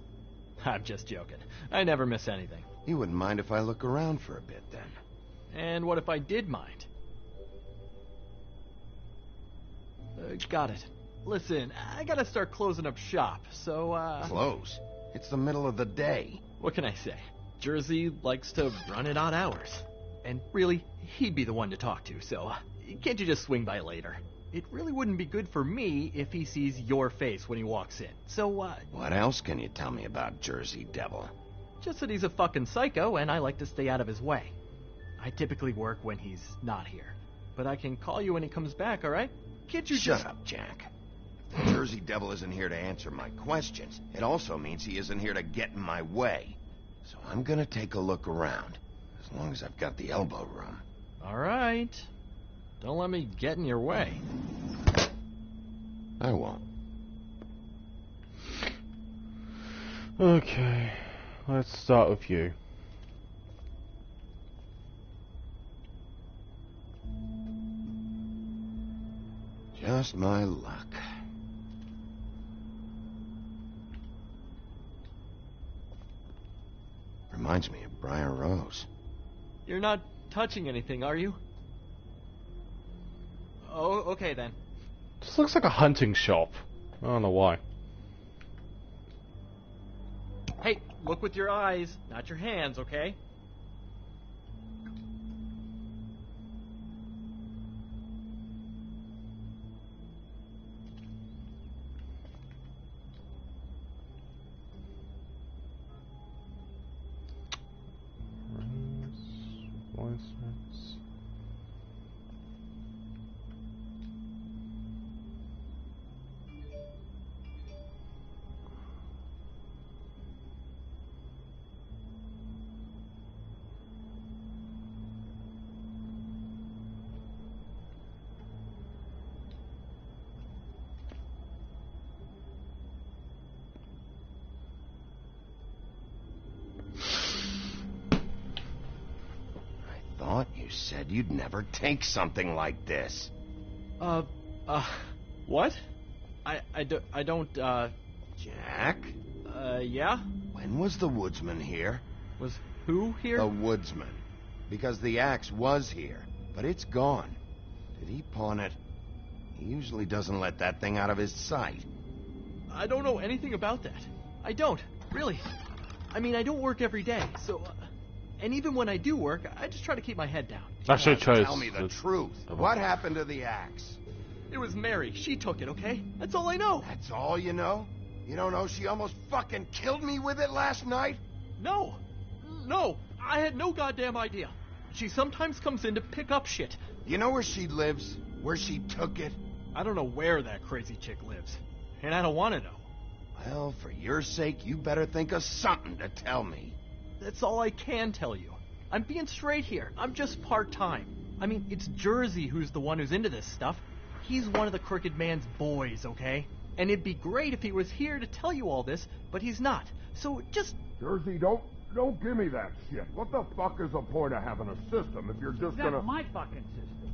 Speaker 14: I'm just joking. I never miss anything.
Speaker 3: You wouldn't mind if I look around for a bit, then?
Speaker 14: And what if I did mind? Got it. Listen, I gotta start closing up shop, so,
Speaker 3: Close? It's the middle of the day.
Speaker 14: What can I say? Jersey likes to run at odd hours. And really, he'd be the one to talk to, so can't you just swing by later? It really wouldn't be good for me if he sees your face when he walks in, so,
Speaker 3: What else can you tell me about Jersey Devil?
Speaker 14: Just that he's a fucking psycho, and I like to stay out of his way. I typically work when he's not here. But I can call you when he comes back, alright? Can't you
Speaker 3: Shut up, Jack. If the Jersey Devil isn't here to answer my questions, it also means he isn't here to get in my way. So I'm gonna take a look around, as long as I've got the elbow room.
Speaker 14: Alright. Don't let me get in your way.
Speaker 3: I won't.
Speaker 1: Okay, let's start with you.
Speaker 3: Just my luck. Reminds me of Briar Rose.
Speaker 14: You're not touching anything, are you? Oh, okay then.
Speaker 1: This looks like a hunting shop. I don't know why.
Speaker 14: Hey, look with your eyes, not your hands, okay?
Speaker 1: License.
Speaker 3: You said you'd never take something like this.
Speaker 14: What? I don't,
Speaker 3: Jack?
Speaker 14: Yeah?
Speaker 3: When was the woodsman here?
Speaker 14: Was who here?
Speaker 3: The woodsman. Because the axe was here, but it's gone. Did he pawn it? He usually doesn't let that thing out of his sight.
Speaker 14: I don't know anything about that. I don't, really. I mean, I don't work every day, so... and even when I do work, I just try to keep my head down.
Speaker 1: Actually,
Speaker 3: tell me the truth. What happened to the axe?
Speaker 14: It was Mary. She took it, okay? That's all I know.
Speaker 3: That's all you know? You don't know she almost fucking killed me with it last night?
Speaker 14: No. No. I had no goddamn idea. She sometimes comes in to pick up shit.
Speaker 3: You know where she lives? Where she took it?
Speaker 14: I don't know where that crazy chick lives. And I don't want to know.
Speaker 3: Well, for your sake, you better think of something to tell me.
Speaker 14: That's all I can tell you. I'm being straight here. I'm just part-time. I mean, it's Jersey who's the one who's into this stuff. He's one of the Crooked Man's boys, okay? And it'd be great if he was here to tell you all this, but he's not. So just...
Speaker 13: Jersey, don't give me that shit. What the fuck is the point of having a system if you're just gonna...
Speaker 16: That's my fucking system.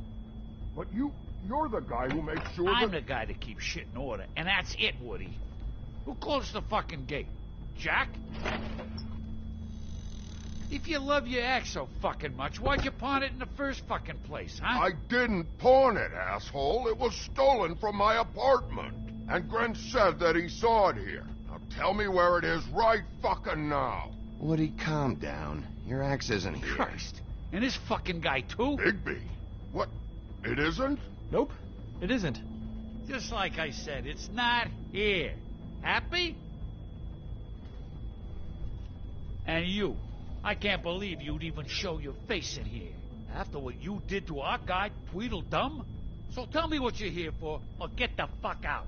Speaker 13: But you're the guy who makes sure
Speaker 16: I'm the guy that keeps shit in order, and that's it, Woody. Who closed the fucking gate? Jack? If you love your axe so fucking much, why'd you pawn it in the first fucking place, huh?
Speaker 13: I didn't pawn it, asshole. It was stolen from my apartment. And Gren said that he saw it here. Now tell me where it is right fucking now.
Speaker 3: Woody, calm down. Your axe isn't here.
Speaker 16: Christ. And this fucking guy, too?
Speaker 13: Bigby. What? It isn't?
Speaker 14: Nope, it isn't.
Speaker 16: Just like I said, it's not here. Happy? And you, I can't believe you'd even show your face in here. After what you did to our guy, Tweedledum? So tell me what you're here for, or get the fuck out.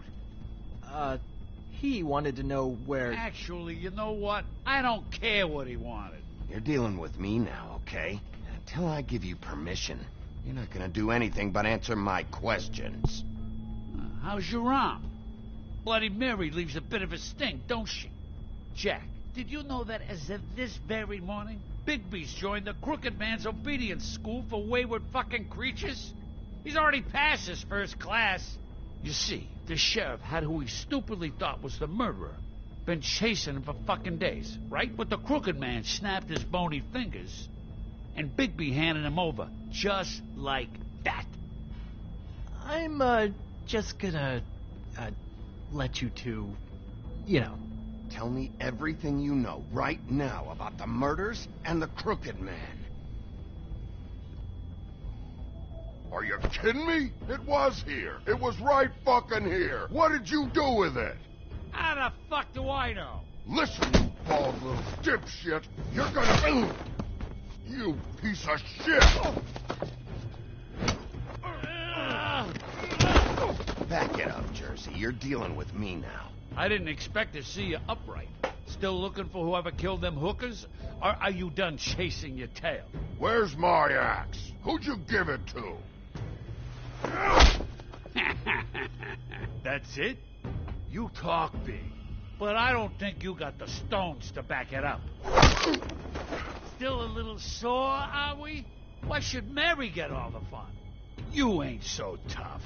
Speaker 14: He wanted to know where...
Speaker 16: Actually, you know what? I don't care what he wanted.
Speaker 3: You're dealing with me now, okay? Until I give you permission, you're not gonna do anything but answer my questions.
Speaker 16: How's your arm? Bloody Mary leaves a bit of a stink, don't she? Jack, did you know that as of this very morning, Bigby's joined the Crooked Man's obedience school for wayward fucking creatures? He's already passed his first class. You see, the sheriff had who he stupidly thought was the murderer. Been chasing him for fucking days, right? But the Crooked Man snapped his bony fingers, and Bigby handed him over, just like that.
Speaker 14: I'm, just gonna, let you two, you know.
Speaker 3: Tell me everything you know right now about the murders and the Crooked Man.
Speaker 13: Are you kidding me? It was here. It was right fucking here. What did you do with it?
Speaker 16: How the fuck do I know?
Speaker 13: Listen, you bald little dipshit. You're gonna... You piece of shit!
Speaker 3: Back it up, Jersey. You're dealing with me now.
Speaker 16: I didn't expect to see you upright. Still looking for whoever killed them hookers? Or are you done chasing your tail?
Speaker 13: Where's my axe? Who'd you give it to?
Speaker 16: That's it? You talk big, but I don't think you got the stones to back it up. Still a little sore, are we? Why should Mary get all the fun? You ain't so tough.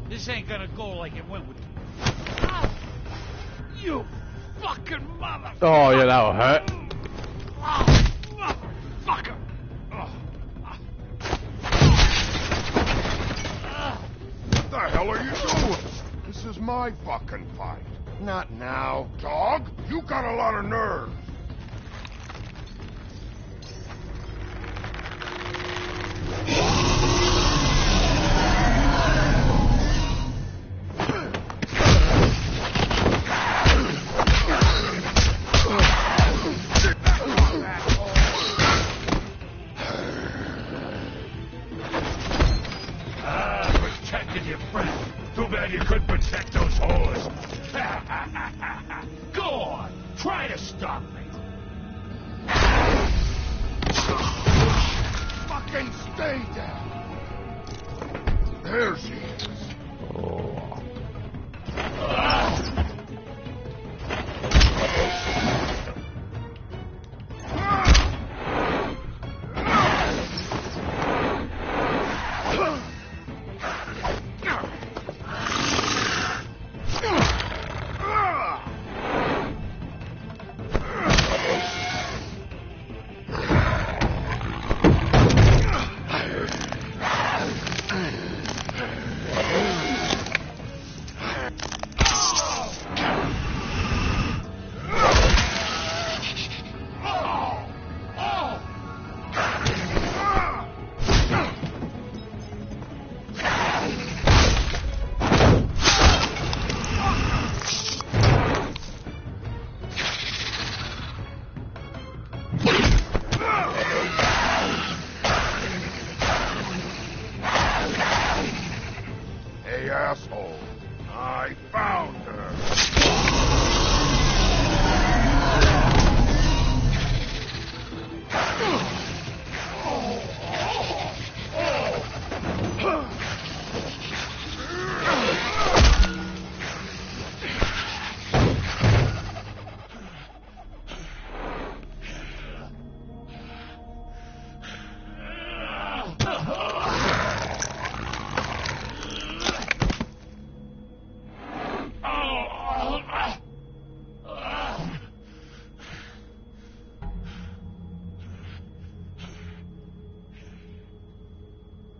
Speaker 16: This ain't gonna go like it went with you. Oh, you fucking mother!
Speaker 1: Oh, yeah, that'll hurt.
Speaker 16: Oh, motherfucker!
Speaker 13: What the hell are you doing? This is my fucking fight.
Speaker 3: Not now.
Speaker 13: Dog, you got a lot of nerve.
Speaker 16: Protected your friend. Too bad you couldn't protect those whores. Go on, try to stop me.
Speaker 13: Fucking stay down. There she is. Hey, asshole. I found her.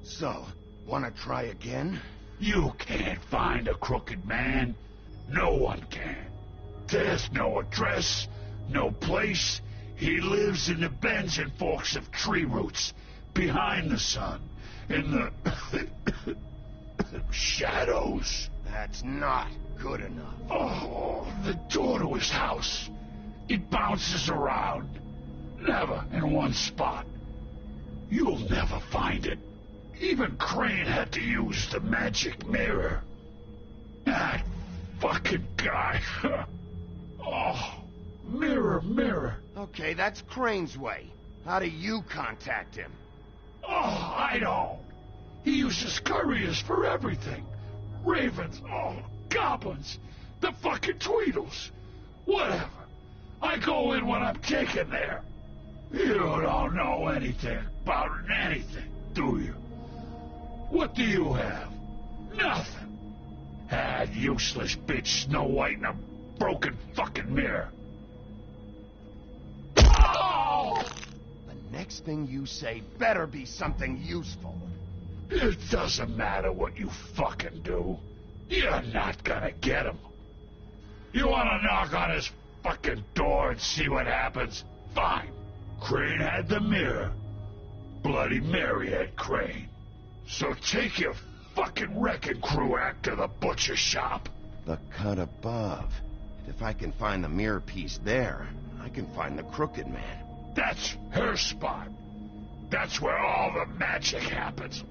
Speaker 13: So, wanna try again?
Speaker 16: You can't find a Crooked Man. No one can. There's no address, no place. He lives in the bends and forks of tree roots,
Speaker 13: behind the sun, in the shadows.
Speaker 3: That's not good enough.
Speaker 13: Oh, the door to his house. It bounces around. Never in one spot. You'll never find it. Even Crane had to use the magic mirror. That fucking guy. Oh, mirror, mirror.
Speaker 3: Okay, that's Crane's way. How do you contact him?
Speaker 13: Oh, I don't. He uses couriers for everything. Ravens, oh, goblins, the fucking Tweedles. Whatever. I go in when I'm taken there. You don't know anything about anything, do you? What do you have? Nothing. That useless bitch Snow White and a broken fucking mirror. Oh!
Speaker 3: The next thing you say better be something useful.
Speaker 13: It doesn't matter what you fucking do. You're not gonna get him. You wanna knock on his fucking door and see what happens? Fine. Crane had the mirror. Bloody Mary had Crane. So take your fucking wrecking crew act to the butcher shop.
Speaker 3: The cut above. If I can find the mirror piece there, I can find the Crooked Man.
Speaker 13: That's her spot. That's where all the magic happens.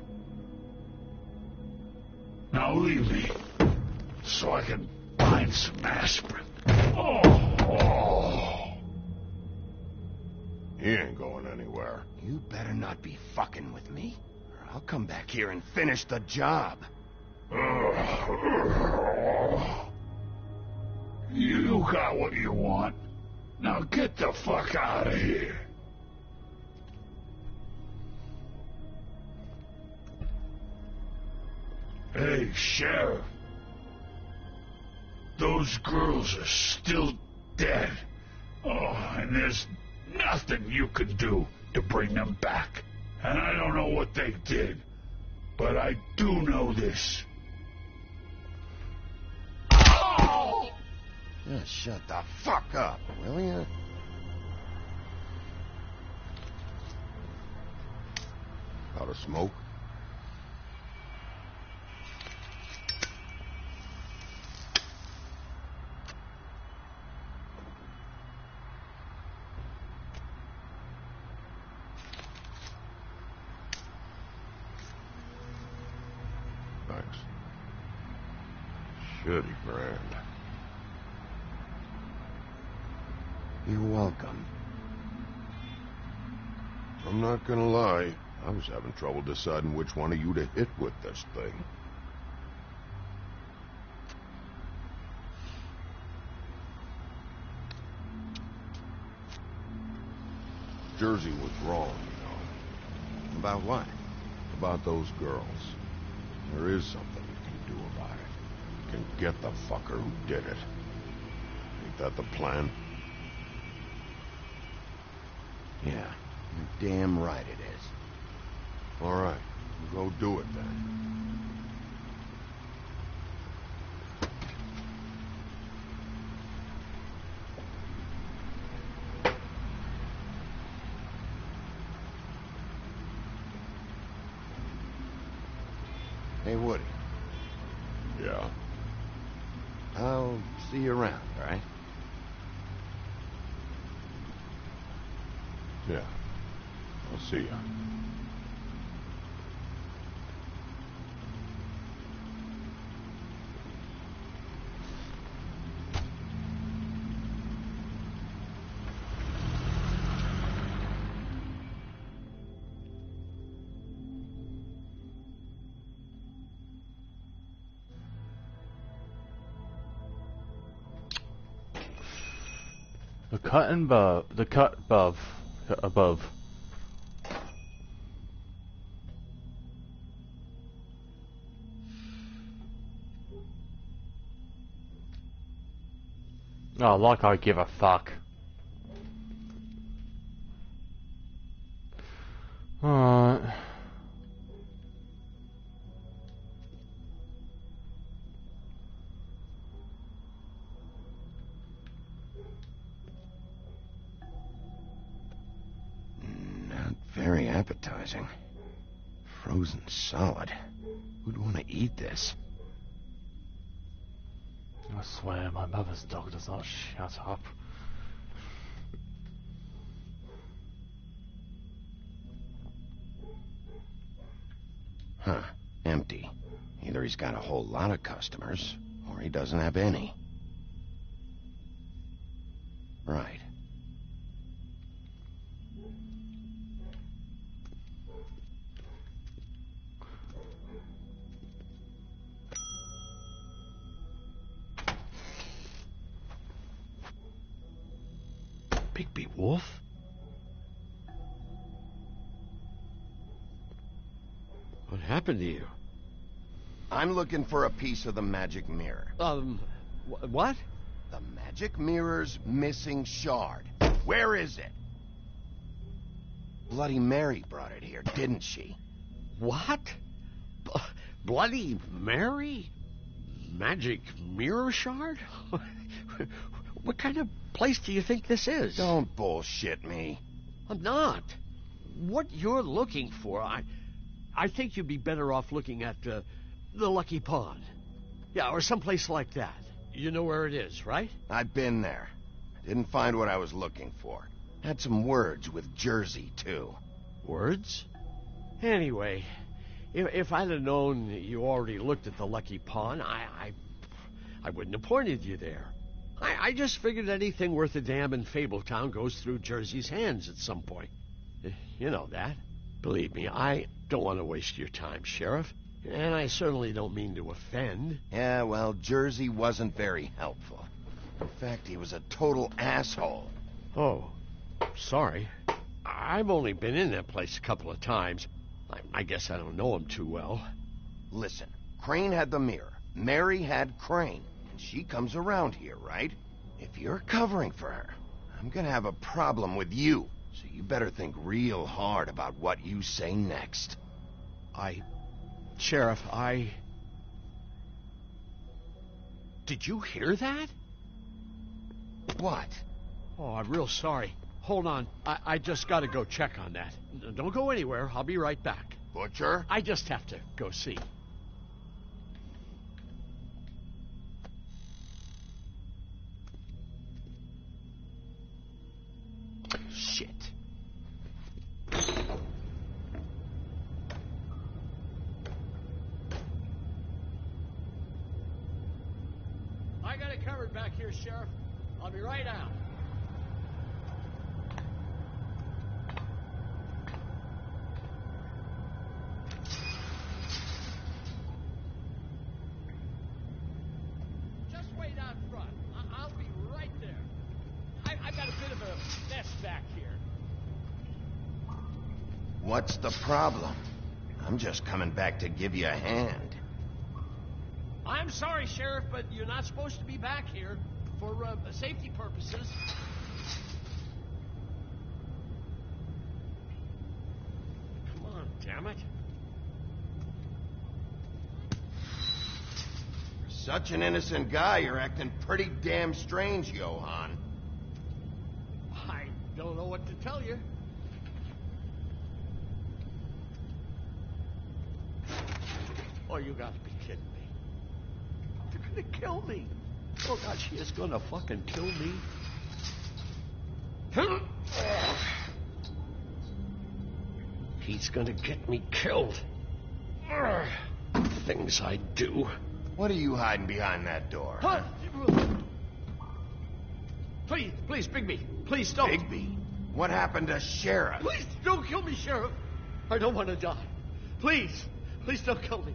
Speaker 13: Now leave me, so I can find some aspirin. Oh.
Speaker 3: He ain't going anywhere. You better not be fucking with me, or I'll come back here and finish the job.
Speaker 13: You got what you want. Now get the fuck out of here. Hey, Sheriff. Those girls are still dead. Oh, and there's nothing you can do to bring them back. And I don't know what they did, but I do know this. Oh!
Speaker 3: Just shut the fuck up, will ya? Out of smoke? Thanks. Shitty brand. You're welcome. I'm not gonna lie. I was having trouble deciding which one of you to hit with this thing. Jersey was wrong, you know. About what? About those girls. There is something you can do about it. You can get the fucker who did it. Ain't that the plan? Yeah, you're damn right it is. All right, go do it then. Hey, Woody. Yeah? I'll see you around, all right? Yeah. I'll see you.
Speaker 1: The cut above. Oh, like I give a fuck. Alright.
Speaker 3: Very appetizing. appetizing. Frozen solid. Who'd want to eat this?
Speaker 1: I swear my mother's dog does not shut up.
Speaker 3: Huh. Empty. Either he's got a whole lot of customers, or he doesn't have any. Right.
Speaker 17: Bigby Wolf? What happened to you?
Speaker 3: I'm looking for a piece of the magic mirror.
Speaker 17: What?
Speaker 3: The magic mirror's missing shard. Where is it? Bloody Mary brought it here, didn't she?
Speaker 17: What? Bloody Mary? Magic mirror shard? What kind of place do you think this is?
Speaker 3: Don't bullshit me.
Speaker 17: I'm not. What you're looking for, I think you'd be better off looking at the Lucky Pond. Yeah, or someplace like that. You know where it is, right?
Speaker 3: I've been there. Didn't find what I was looking for. Had some words with Jersey, too.
Speaker 17: Words? Anyway, if I'd have known you already looked at the Lucky Pond, I wouldn't have pointed you there. I just figured anything worth a damn in Fabletown goes through Jersey's hands at some point. You know that. Believe me, I don't want to waste your time, Sheriff. And I certainly don't mean to offend.
Speaker 3: Yeah, well, Jersey wasn't very helpful. In fact, he was a total asshole.
Speaker 17: Oh, sorry. I've only been in that place a couple of times. I guess I don't know him too well.
Speaker 3: Listen, Crane had the mirror. Mary had Crane. And she comes around here, right? If you're covering for her, I'm gonna have a problem with you. So you better think real hard about what you say next.
Speaker 17: Sheriff, Did you hear that?
Speaker 3: What?
Speaker 17: Oh, I'm real sorry. Hold on. I just gotta go check on that. Don't go anywhere. I'll be right back.
Speaker 3: Butcher?
Speaker 17: I just have to go see. Shit. I got it covered back here, Sheriff. I'll be right out. Just wait out front. I'll be right there. I've got a bit of a mess back here.
Speaker 3: What's the problem? I'm just coming back to give you a hand.
Speaker 17: I'm sorry, Sheriff, but you're not supposed to be back here for safety purposes. Come on, damn it.
Speaker 3: For such an innocent guy, you're acting pretty damn strange, Johann.
Speaker 17: I don't know what to tell you. Oh, you gotta be kidding me. They're gonna kill me. Oh, God, she is gonna fucking kill me. He's gonna get me killed. Things I do.
Speaker 3: What are you hiding behind that door?
Speaker 17: Huh? Please, Bigby. Please don't.
Speaker 3: Bigby? What happened to Sheriff?
Speaker 17: Please don't kill me, Sheriff. I don't want to die. Please don't kill me.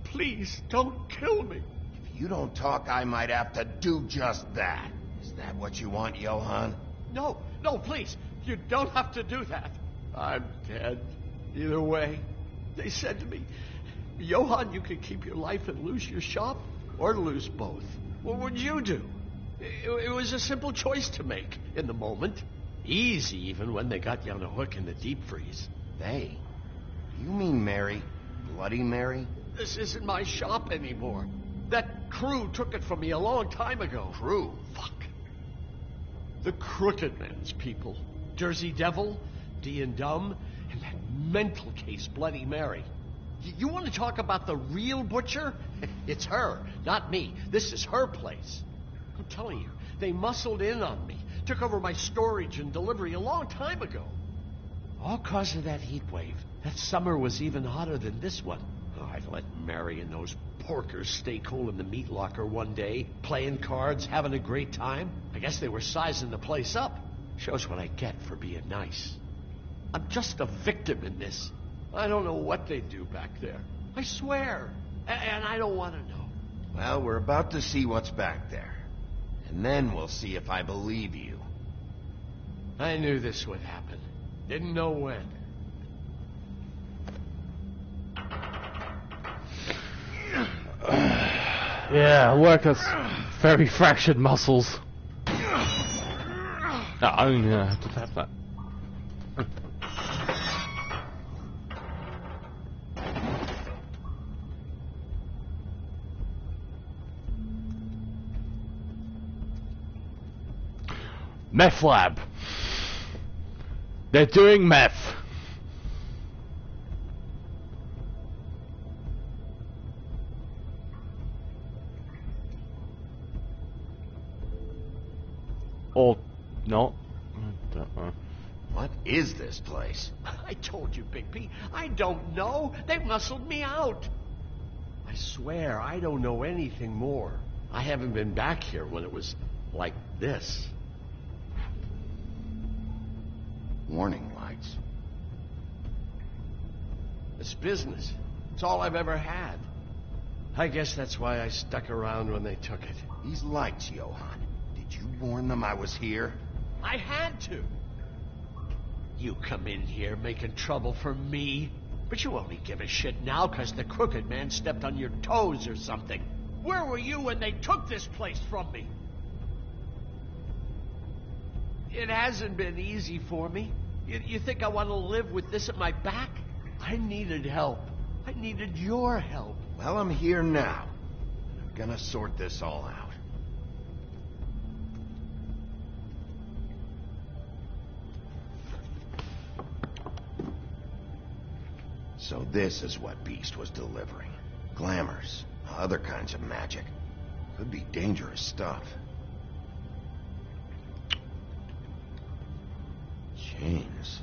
Speaker 17: Please don't kill me.
Speaker 3: If you don't talk, I might have to do just that. Is that what you want, Johann?
Speaker 17: No, please. You don't have to do that. I'm dead. Either way. They said to me, Johann, you can keep your life and lose your shop, or lose both. What would you do? It was a simple choice to make in the moment. Easy, even when they got you on a hook in the deep freeze.
Speaker 3: They? You mean Mary? Bloody Mary?
Speaker 17: This isn't my shop anymore. That crew took it from me a long time ago.
Speaker 3: Crew?
Speaker 17: Fuck. The Crooked Man's people. Jersey Devil, D and Dumb, and that mental case Bloody Mary. You want to talk about the real butcher? It's her, not me. This is her place. I'm telling you, they muscled in on me, took over my storage and delivery a long time ago. All cause of that heat wave. That summer was even hotter than this one. Oh, I let Mary and those porkers stay cool in the meat locker one day, playing cards, having a great time. I guess they were sizing the place up. Shows what I get for being nice. I'm just a victim in this. I don't know what they do back there. I swear. And I don't want to know.
Speaker 3: Well, we're about to see what's back there. And then we'll see if I believe you.
Speaker 17: I knew this would happen. Didn't know when.
Speaker 1: Yeah, workers. Very fractured muscles. No, I'm gonna have to tap that. Meth lab. They're doing meth. Or not. I don't know.
Speaker 3: What is this place?
Speaker 17: I told you, Bigby. I don't know. They muscled me out. I swear I don't know anything more. I haven't been back here when it was like this.
Speaker 3: Warning lights.
Speaker 17: It's business. It's all I've ever had. I guess that's why I stuck around when they took it.
Speaker 3: These lights, Johann. Did you warn them I was here?
Speaker 17: I had to. You come in here making trouble for me, but you only give a shit now because the crooked man stepped on your toes or something. Where were you when they took this place from me? It hasn't been easy for me. You think I want to live with this at my back? I needed help. I needed your help.
Speaker 3: Well, I'm here now. I'm gonna sort this all out. So this is what Beast was delivering. Glamours, other kinds of magic. Could be dangerous stuff. Chains.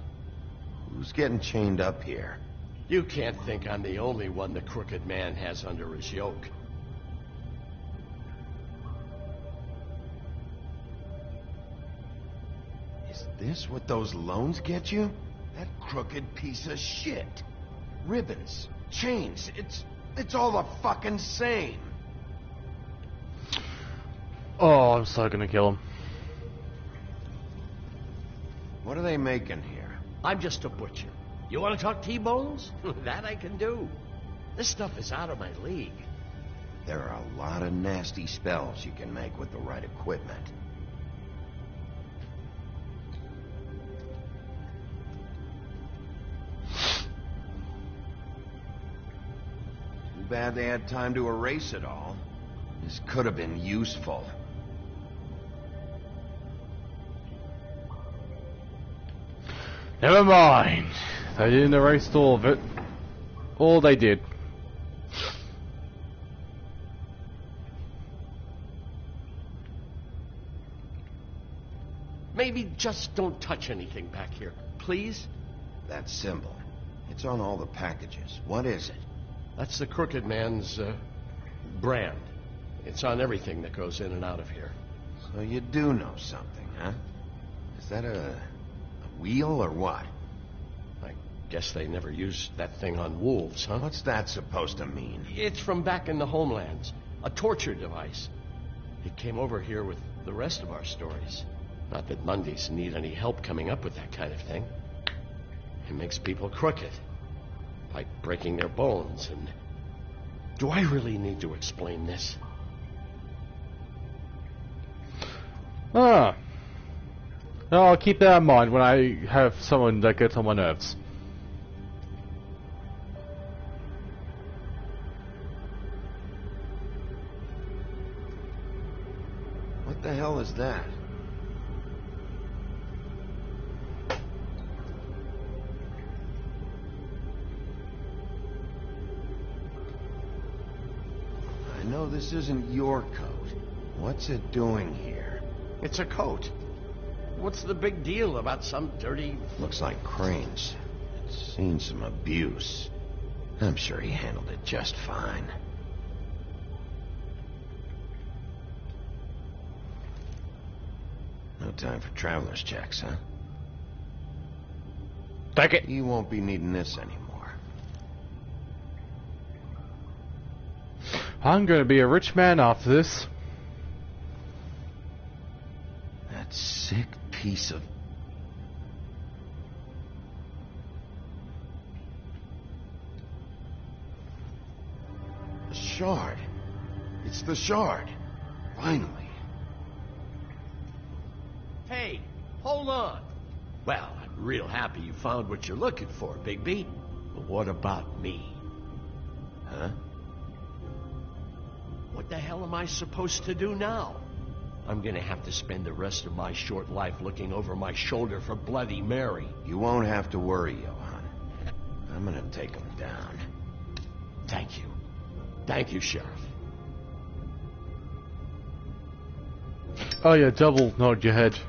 Speaker 3: Who's getting chained up here?
Speaker 17: You can't think I'm the only one the crooked man has under his yoke.
Speaker 3: Is this what those loans get you? That crooked piece of shit. Ribbons, chains, it's all the fucking same.
Speaker 1: Oh, I'm so gonna kill him.
Speaker 3: What are they making here?
Speaker 17: I'm just a butcher. You want to talk T-bones? That I can do. This stuff is out of my league.
Speaker 3: There are a lot of nasty spells you can make with the right equipment. Too bad they had time to erase it all. This could have been useful.
Speaker 1: Never mind. They didn't erase all of it. All they did.
Speaker 17: Maybe just don't touch anything back here, please?
Speaker 3: That symbol. It's on all the packages. What is it?
Speaker 17: That's the crooked man's brand. It's on everything that goes in and out of here.
Speaker 3: So you do know something, huh? Is that a wheel or what?
Speaker 17: I guess they never used that thing on wolves, huh?
Speaker 3: What's that supposed to mean?
Speaker 17: It's from back in the homelands. A torture device. It came over here with the rest of our stories. Not that Mondays need any help coming up with that kind of thing. It makes people crooked. Like breaking their bones and... Do I really need to explain this?
Speaker 1: Ah. I'll keep that in mind when I have someone that gets on my nerves.
Speaker 3: What the hell is that? So this isn't your coat. What's it doing here?
Speaker 17: It's a coat. What's the big deal about some dirty...
Speaker 3: Looks like Crane's. It's seen some abuse. I'm sure he handled it just fine. No time for traveler's checks, huh?
Speaker 1: Take it.
Speaker 3: You won't be needing this anymore.
Speaker 1: I'm gonna be a rich man after this.
Speaker 3: That sick piece of... The shard. It's the shard. Finally.
Speaker 17: Hey, hold on. Well, I'm real happy you found what you're looking for, Bigby. But what about me? Huh? What the hell am I supposed to do now? I'm gonna have to spend the rest of my short life looking over my shoulder for Bloody Mary.
Speaker 3: You won't have to worry, Johann. I'm gonna take him down.
Speaker 17: Thank you. Thank you, Sheriff.
Speaker 1: Oh yeah, double nod your head.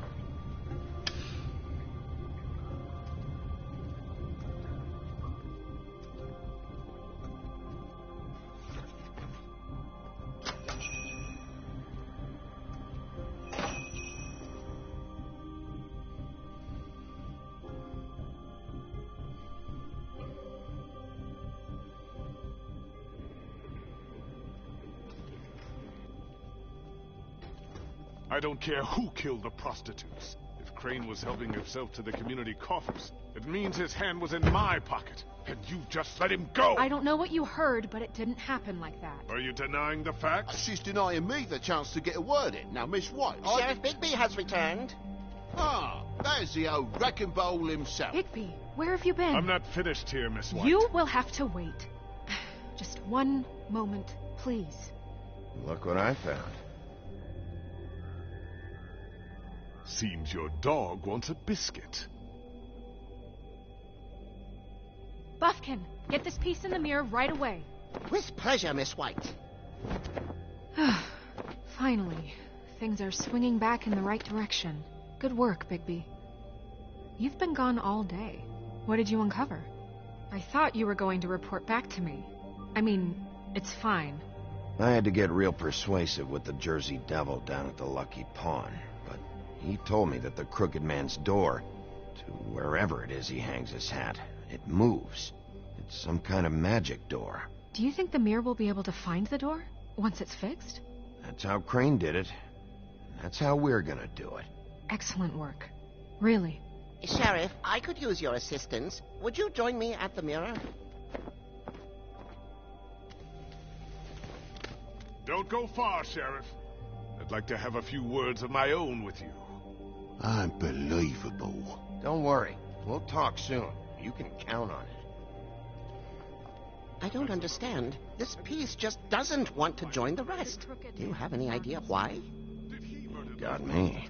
Speaker 13: I don't care who killed the prostitutes. If Crane was helping himself to the community coffers, it means his hand was in my pocket, and you just let him go!
Speaker 5: I don't know what you heard, but it didn't happen like that.
Speaker 13: Are you denying the facts?
Speaker 15: She's denying me the chance to get a word in. Now, Miss White...
Speaker 18: Sheriff Bigby has returned.
Speaker 15: Ah, there's the old wrecking bowl himself.
Speaker 5: Bigby, where have you been?
Speaker 13: I'm not finished here, Miss White.
Speaker 5: You will have to wait. Just one moment, please.
Speaker 3: Look what I found.
Speaker 13: Seems your dog wants a biscuit.
Speaker 5: Buffkin, get this piece in the mirror right away.
Speaker 18: With pleasure, Miss White.
Speaker 5: Finally, things are swinging back in the right direction. Good work, Bigby. You've been gone all day. What did you uncover? I thought you were going to report back to me. I mean, it's fine.
Speaker 3: I had to get real persuasive with the Jersey Devil down at the Lucky Pawn, but he told me that the Crooked Man's door, to wherever it is he hangs his hat, it moves. It's some kind of magic door.
Speaker 5: Do you think the mirror will be able to find the door once it's fixed?
Speaker 3: That's how Crane did it. That's how we're gonna do it.
Speaker 5: Excellent work. Really.
Speaker 18: Sheriff, I could use your assistance. Would you join me at the mirror?
Speaker 13: Don't go far, Sheriff. I'd like to have a few words of my own with you.
Speaker 15: Unbelievable.
Speaker 3: Don't worry. We'll talk soon. You can count on it.
Speaker 18: I don't understand. This piece just doesn't want to join the rest. Do you have any idea why?
Speaker 3: Got me.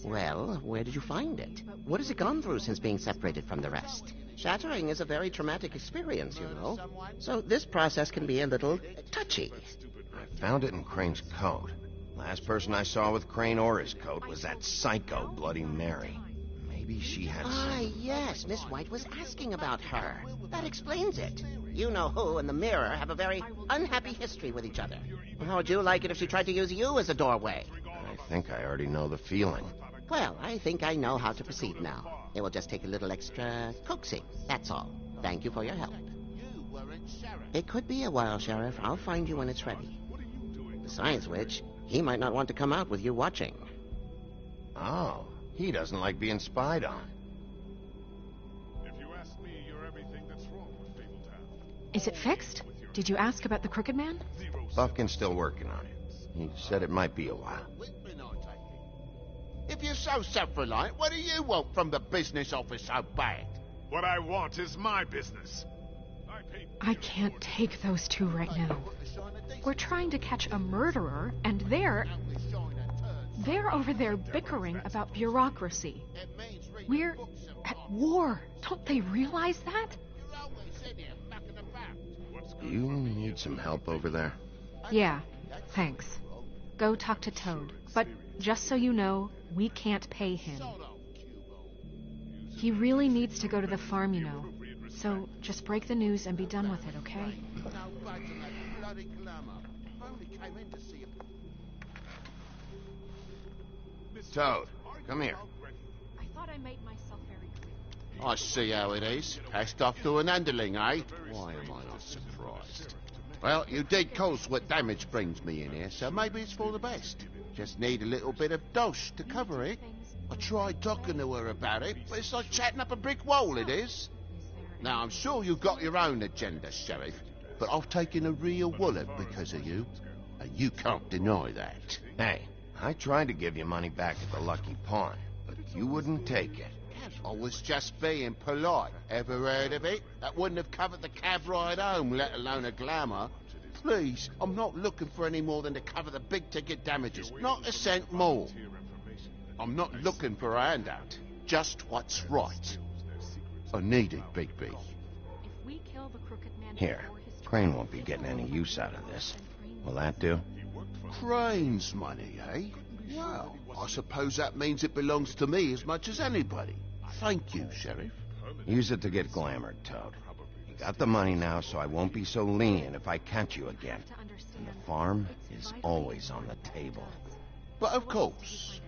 Speaker 18: Well, where did you find it? What has it gone through since being separated from the rest? Shattering is a very traumatic experience, you know. So this process can be a little touchy.
Speaker 3: I found it in Crane's coat. Last person I saw with Crane or his coat was that psycho Bloody Mary. Maybe she had some...
Speaker 18: yes, Miss White was asking about her. That explains it. You know who and the mirror have a very unhappy history with each other. How would you like it if she tried to use you as a doorway?
Speaker 3: I think I already know the feeling.
Speaker 18: Well, I think I know how to proceed now. It will just take a little extra coaxing, that's all. Thank you for your help. It could be a while, Sheriff. I'll find you when it's ready. Besides which, he might not want to come out with you watching.
Speaker 3: Oh, he doesn't like being spied on.
Speaker 13: If you ask me, you're everything that's wrong with Fabletown.
Speaker 5: Is it fixed? Did you ask about the Crooked Man?
Speaker 3: Buffkin's still working on it. He said it might be a while.
Speaker 15: If you're so self-reliant, what do you want from the business office so bad?
Speaker 13: What I want is my business.
Speaker 5: I can't take those two right now. We're trying to catch a murderer, and they're over there bickering about bureaucracy. We're at war. Don't they realize that?
Speaker 3: You need some help over there?
Speaker 5: Yeah, thanks. Go talk to Toad. But just so you know, we can't pay him. He really needs to go to the farm, you know. So just break the news and be done with it, okay?
Speaker 3: Toad, come here.
Speaker 5: I thought I made myself very clear.
Speaker 15: I see how it is. Passed off to an underling, eh? Why am I not surprised? Well, you did cause what damage brings me in here, so maybe it's for the best. Just need a little bit of dosh to cover it. I tried talking to her about it, but it's like chatting up a brick wall, it is. Now, I'm sure you've got your own agenda, Sheriff, but I've taken a real wallop because of you, and you can't deny that.
Speaker 3: Hey, I tried to give you money back at the Lucky Pawn, but you wouldn't take it.
Speaker 15: I was just being polite. Ever heard of it? That wouldn't have covered the cab ride home, let alone a glamour. Please, I'm not looking for any more than to cover the big-ticket damages. Not a cent more. I'm not looking for a handout. Just what's right. I need it, Bigby.
Speaker 5: If we kill the Crooked Man
Speaker 3: Here, Crane won't be getting any use out of this. Will that do?
Speaker 15: Crane's money, eh? Well, I suppose that means it belongs to me as much as anybody. Thank you, Sheriff.
Speaker 3: Use it to get glamored, Toad. You got the money now, so I won't be so lenient if I catch you again. And the farm is always on the table.
Speaker 15: But of course.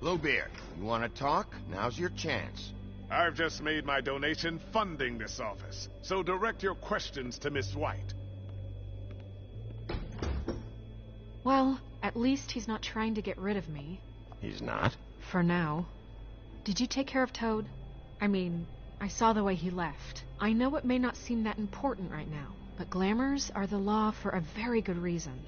Speaker 3: Bluebeard, you want to talk? Now's your chance.
Speaker 13: I've just made my donation funding this office, so direct your questions to Miss White.
Speaker 5: Well, at least he's not trying to get rid of me.
Speaker 3: He's not?
Speaker 5: For now. Did you take care of Toad? I mean, I saw the way he left. I know it may not seem that important right now, but glamours are the law for a very good reason.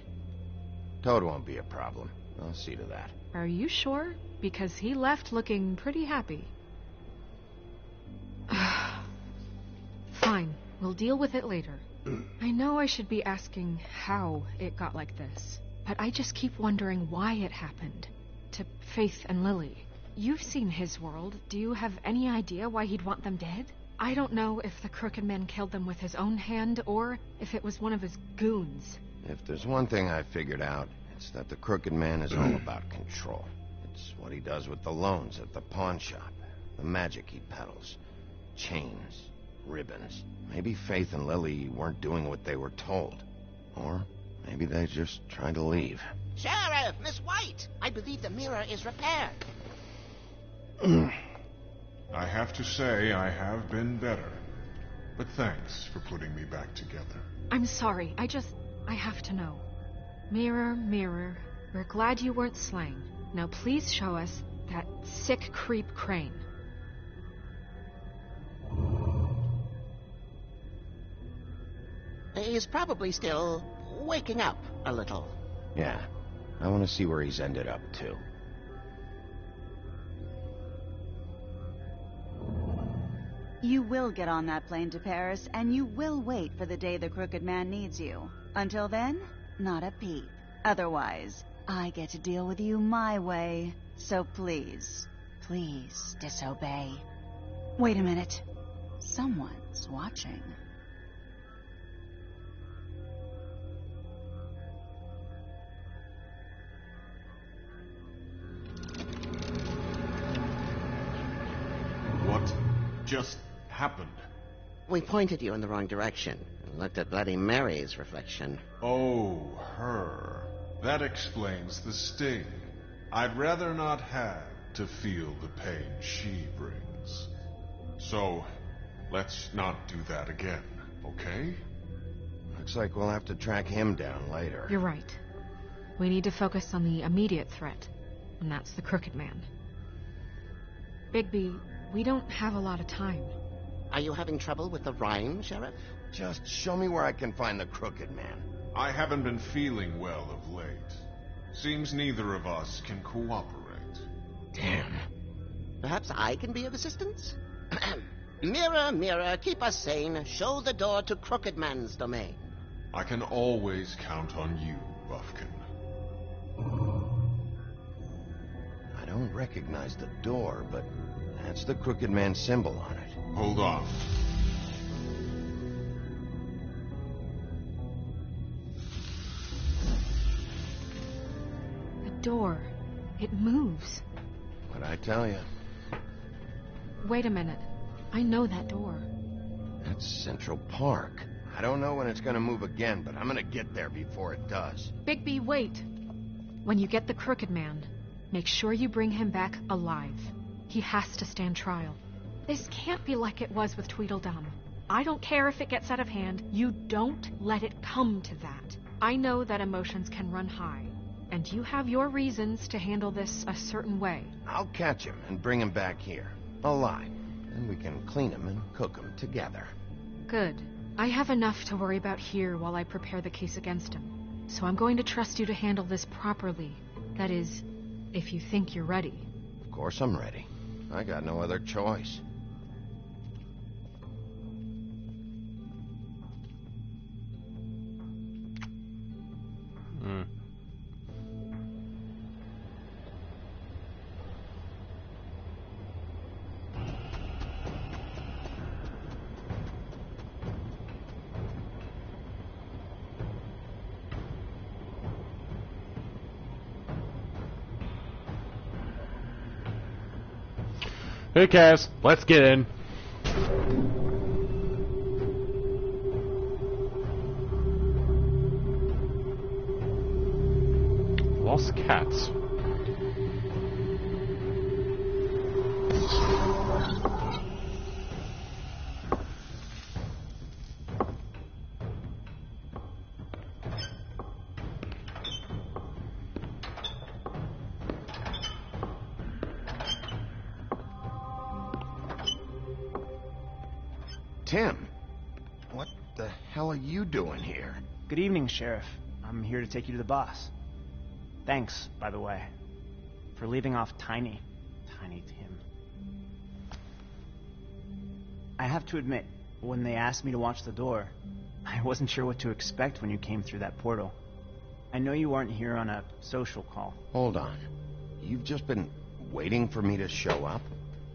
Speaker 3: Toad won't be a problem. I'll see to that.
Speaker 5: Are you sure? Because he left looking pretty happy. Fine, we'll deal with it later. I know I should be asking how it got like this, but I just keep wondering why it happened. To Faith and Lily. You've seen his world. Do you have any idea why he'd want them dead? I don't know if the Crooked Man killed them with his own hand, or if it was one of his goons.
Speaker 3: If there's one thing I figured out, it's that the Crooked Man is all about control. It's what he does with the loans at the pawn shop, the magic he peddles, chains, ribbons. Maybe Faith and Lily weren't doing what they were told. Or maybe they just tried to leave.
Speaker 18: Sheriff, Miss White! I believe the mirror is repaired.
Speaker 13: I have to say I have been better. But thanks for putting me back together.
Speaker 5: I'm sorry, I have to know. Mirror, mirror, we're glad you weren't slain. Now please show us that sick creep Crane.
Speaker 18: He's probably still waking up a little.
Speaker 3: Yeah, I want to see where he's ended up, too.
Speaker 19: You will get on that plane to Paris, and you will wait for the day the Crooked Man needs you. Until then, not a peep. Otherwise, I get to deal with you my way. So please, please disobey. Wait a minute. Someone's watching.
Speaker 13: What just happened?
Speaker 18: We pointed you in the wrong direction and looked at Bloody Mary's reflection.
Speaker 13: Oh, her. That explains the sting. I'd rather not have to feel the pain she brings. So, let's not do that again, okay?
Speaker 3: Looks like we'll have to track him down later.
Speaker 5: You're right. We need to focus on the immediate threat, and that's the Crooked Man. Bigby, we don't have a lot of time.
Speaker 18: Are you having trouble with the rhyme, Sheriff?
Speaker 3: Just show me where I can find the Crooked Man.
Speaker 13: I haven't been feeling well of late. Seems neither of us can cooperate.
Speaker 3: Damn.
Speaker 18: Perhaps I can be of assistance? Mirror, mirror, keep us sane. Show the door to Crooked Man's domain.
Speaker 13: I can always count on you, Buffkin.
Speaker 3: don't recognize the door, but that's the Crooked Man symbol on it.
Speaker 13: Hold on.
Speaker 5: The door. It moves.
Speaker 3: What'd I tell you?
Speaker 5: Wait a minute. I know that door.
Speaker 3: That's Central Park. I don't know when it's gonna move again, but I'm gonna get there before it does.
Speaker 5: Bigby, wait. When you get the Crooked Man, make sure you bring him back alive. He has to stand trial. This can't be like it was with Tweedledum. I don't care if it gets out of hand. You don't let it come to that. I know that emotions can run high, and you have your reasons to handle this a certain way.
Speaker 3: I'll catch him and bring him back here, alive. And we can clean him and cook him together.
Speaker 5: Good. I have enough to worry about here while I prepare the case against him. So I'm going to trust you to handle this properly. That is, if you think you're ready.
Speaker 3: Of course I'm ready. I got no other choice.
Speaker 1: Who cares? Let's get in. Lost cats.
Speaker 3: Tim, what the hell are you doing here?
Speaker 20: Good evening, Sheriff. I'm here to take you to the boss. Thanks, by the way, for leaving off Tiny Tim. I have to admit, when they asked me to watch the door, I wasn't sure what to expect when you came through that portal. I know you weren't here on a social call.
Speaker 3: Hold on. You've just been waiting for me to show up?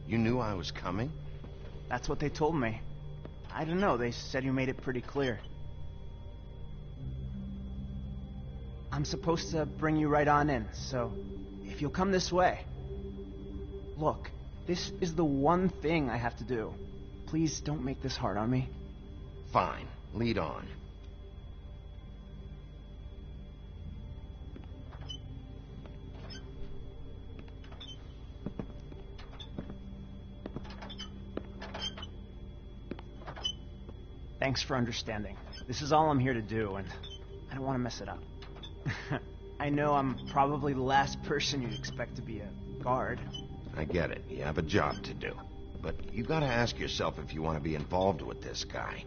Speaker 3: You knew I was coming?
Speaker 20: That's what they told me. I don't know, they said you made it pretty clear. I'm supposed to bring you right on in, so if you'll come this way. Look, this is the one thing I have to do. Please don't make this hard on me.
Speaker 3: Fine, lead on.
Speaker 20: Thanks for understanding. This is all I'm here to do, and I don't want to mess it up. I know I'm probably the last person you'd expect to be a guard.
Speaker 3: I get it. You have a job to do. But you gotta ask yourself if you want to be involved with this guy.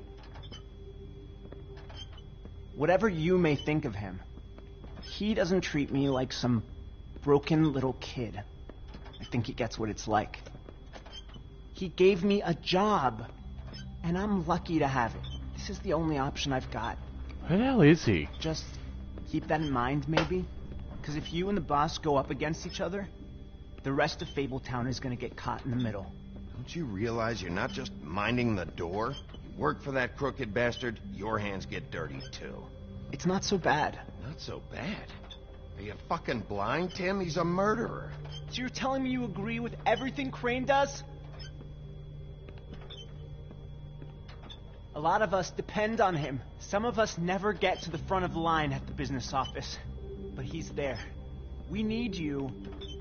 Speaker 20: Whatever you may think of him, he doesn't treat me like some broken little kid. I think he gets what it's like. He gave me a job, and I'm lucky to have it. This is the only option I've got.
Speaker 1: Where the hell is he?
Speaker 20: Just keep that in mind, maybe. Because if you and the boss go up against each other, the rest of Fabletown is going to get caught in the middle.
Speaker 3: Don't you realize you're not just minding the door? You work for that crooked bastard, your hands get dirty too.
Speaker 20: It's not so bad.
Speaker 3: Not so bad? Are you fucking blind, Tim? He's a murderer.
Speaker 20: So you're telling me you agree with everything Crane does? A lot of us depend on him. Some of us never get to the front of the line at the business office. But he's there. We need you,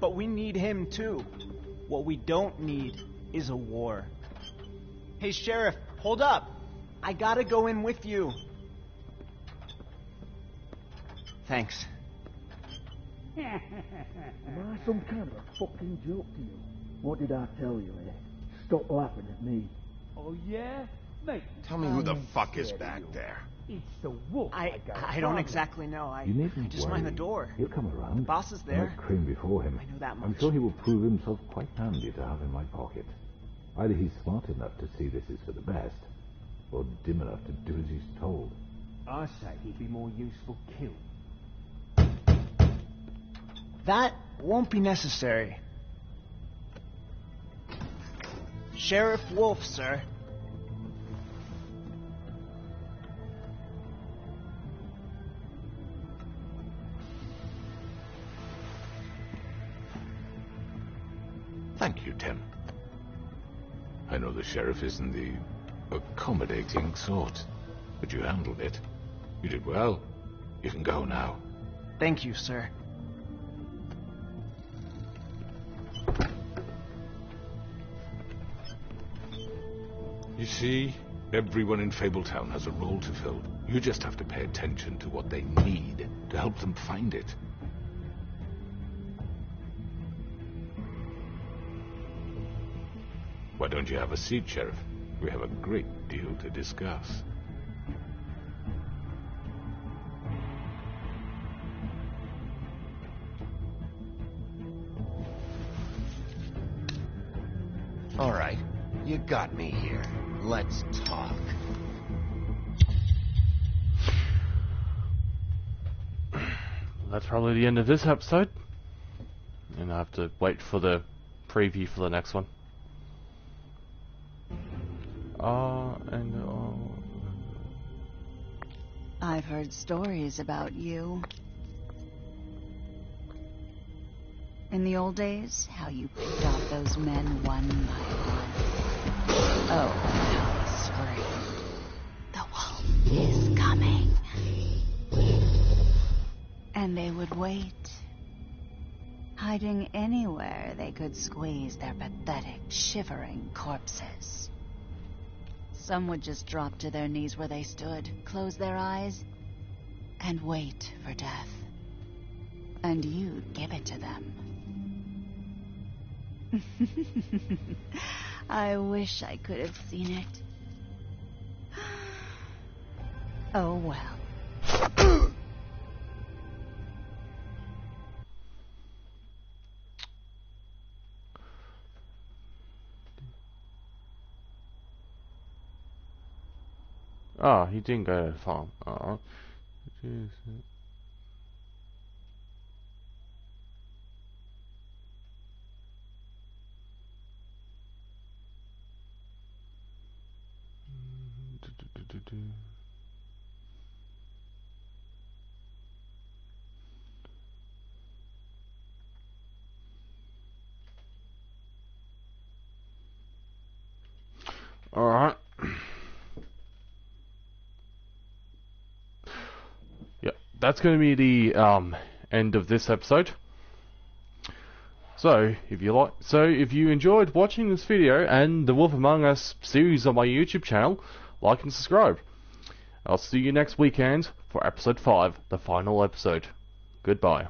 Speaker 20: but we need him too. What we don't need is a war. Hey, Sheriff, hold up. I gotta go in with you. Thanks.
Speaker 21: Am I some kind of a fucking joke to you? What did I tell you, eh? Stop laughing at me.
Speaker 11: Oh, yeah? Mate,
Speaker 3: tell me who the fuck is back there.
Speaker 11: It's the wolf.
Speaker 20: I don't exactly know. I just mind the door.
Speaker 22: He'll come around.
Speaker 20: The boss is there.
Speaker 22: Like Crane before him.
Speaker 20: I know that much.
Speaker 22: I'm sure he will prove himself quite handy to have in my pocket. Either he's smart enough to see this is for the best, or dim enough to do as he's told.
Speaker 11: I say he'd be more useful killed.
Speaker 20: That won't be necessary. Sheriff Wolf, sir.
Speaker 22: Thank you, Tim. I know the sheriff isn't the accommodating sort, but you handled it. You did well. You can go now.
Speaker 20: Thank you, sir.
Speaker 22: You see, everyone in Fabletown has a role to fill. You just have to pay attention to what they need to help them find it. Why don't you have a seat, Sheriff? We have a great deal to discuss.
Speaker 3: All right, you got me here. Let's talk.
Speaker 1: That's probably the end of this episode. And I have to wait for the preview for the next one.
Speaker 19: I've heard stories about you. In the old days, how you picked off those men one by one. Oh, how you screamed. The wolf is coming. And they would wait, hiding anywhere they could squeeze their pathetic, shivering corpses. Some would just drop to their knees where they stood, close their eyes, and wait for death. And you'd give it to them. I wish I could have seen it. Oh well.
Speaker 1: Oh, he didn't go to the farm. Oh. Alright. Yep, that's going to be the end of this episode. So, if you enjoyed watching this video and the Wolf Among Us series on my YouTube channel, like and subscribe. I'll see you next weekend for episode 5, the final episode. Goodbye.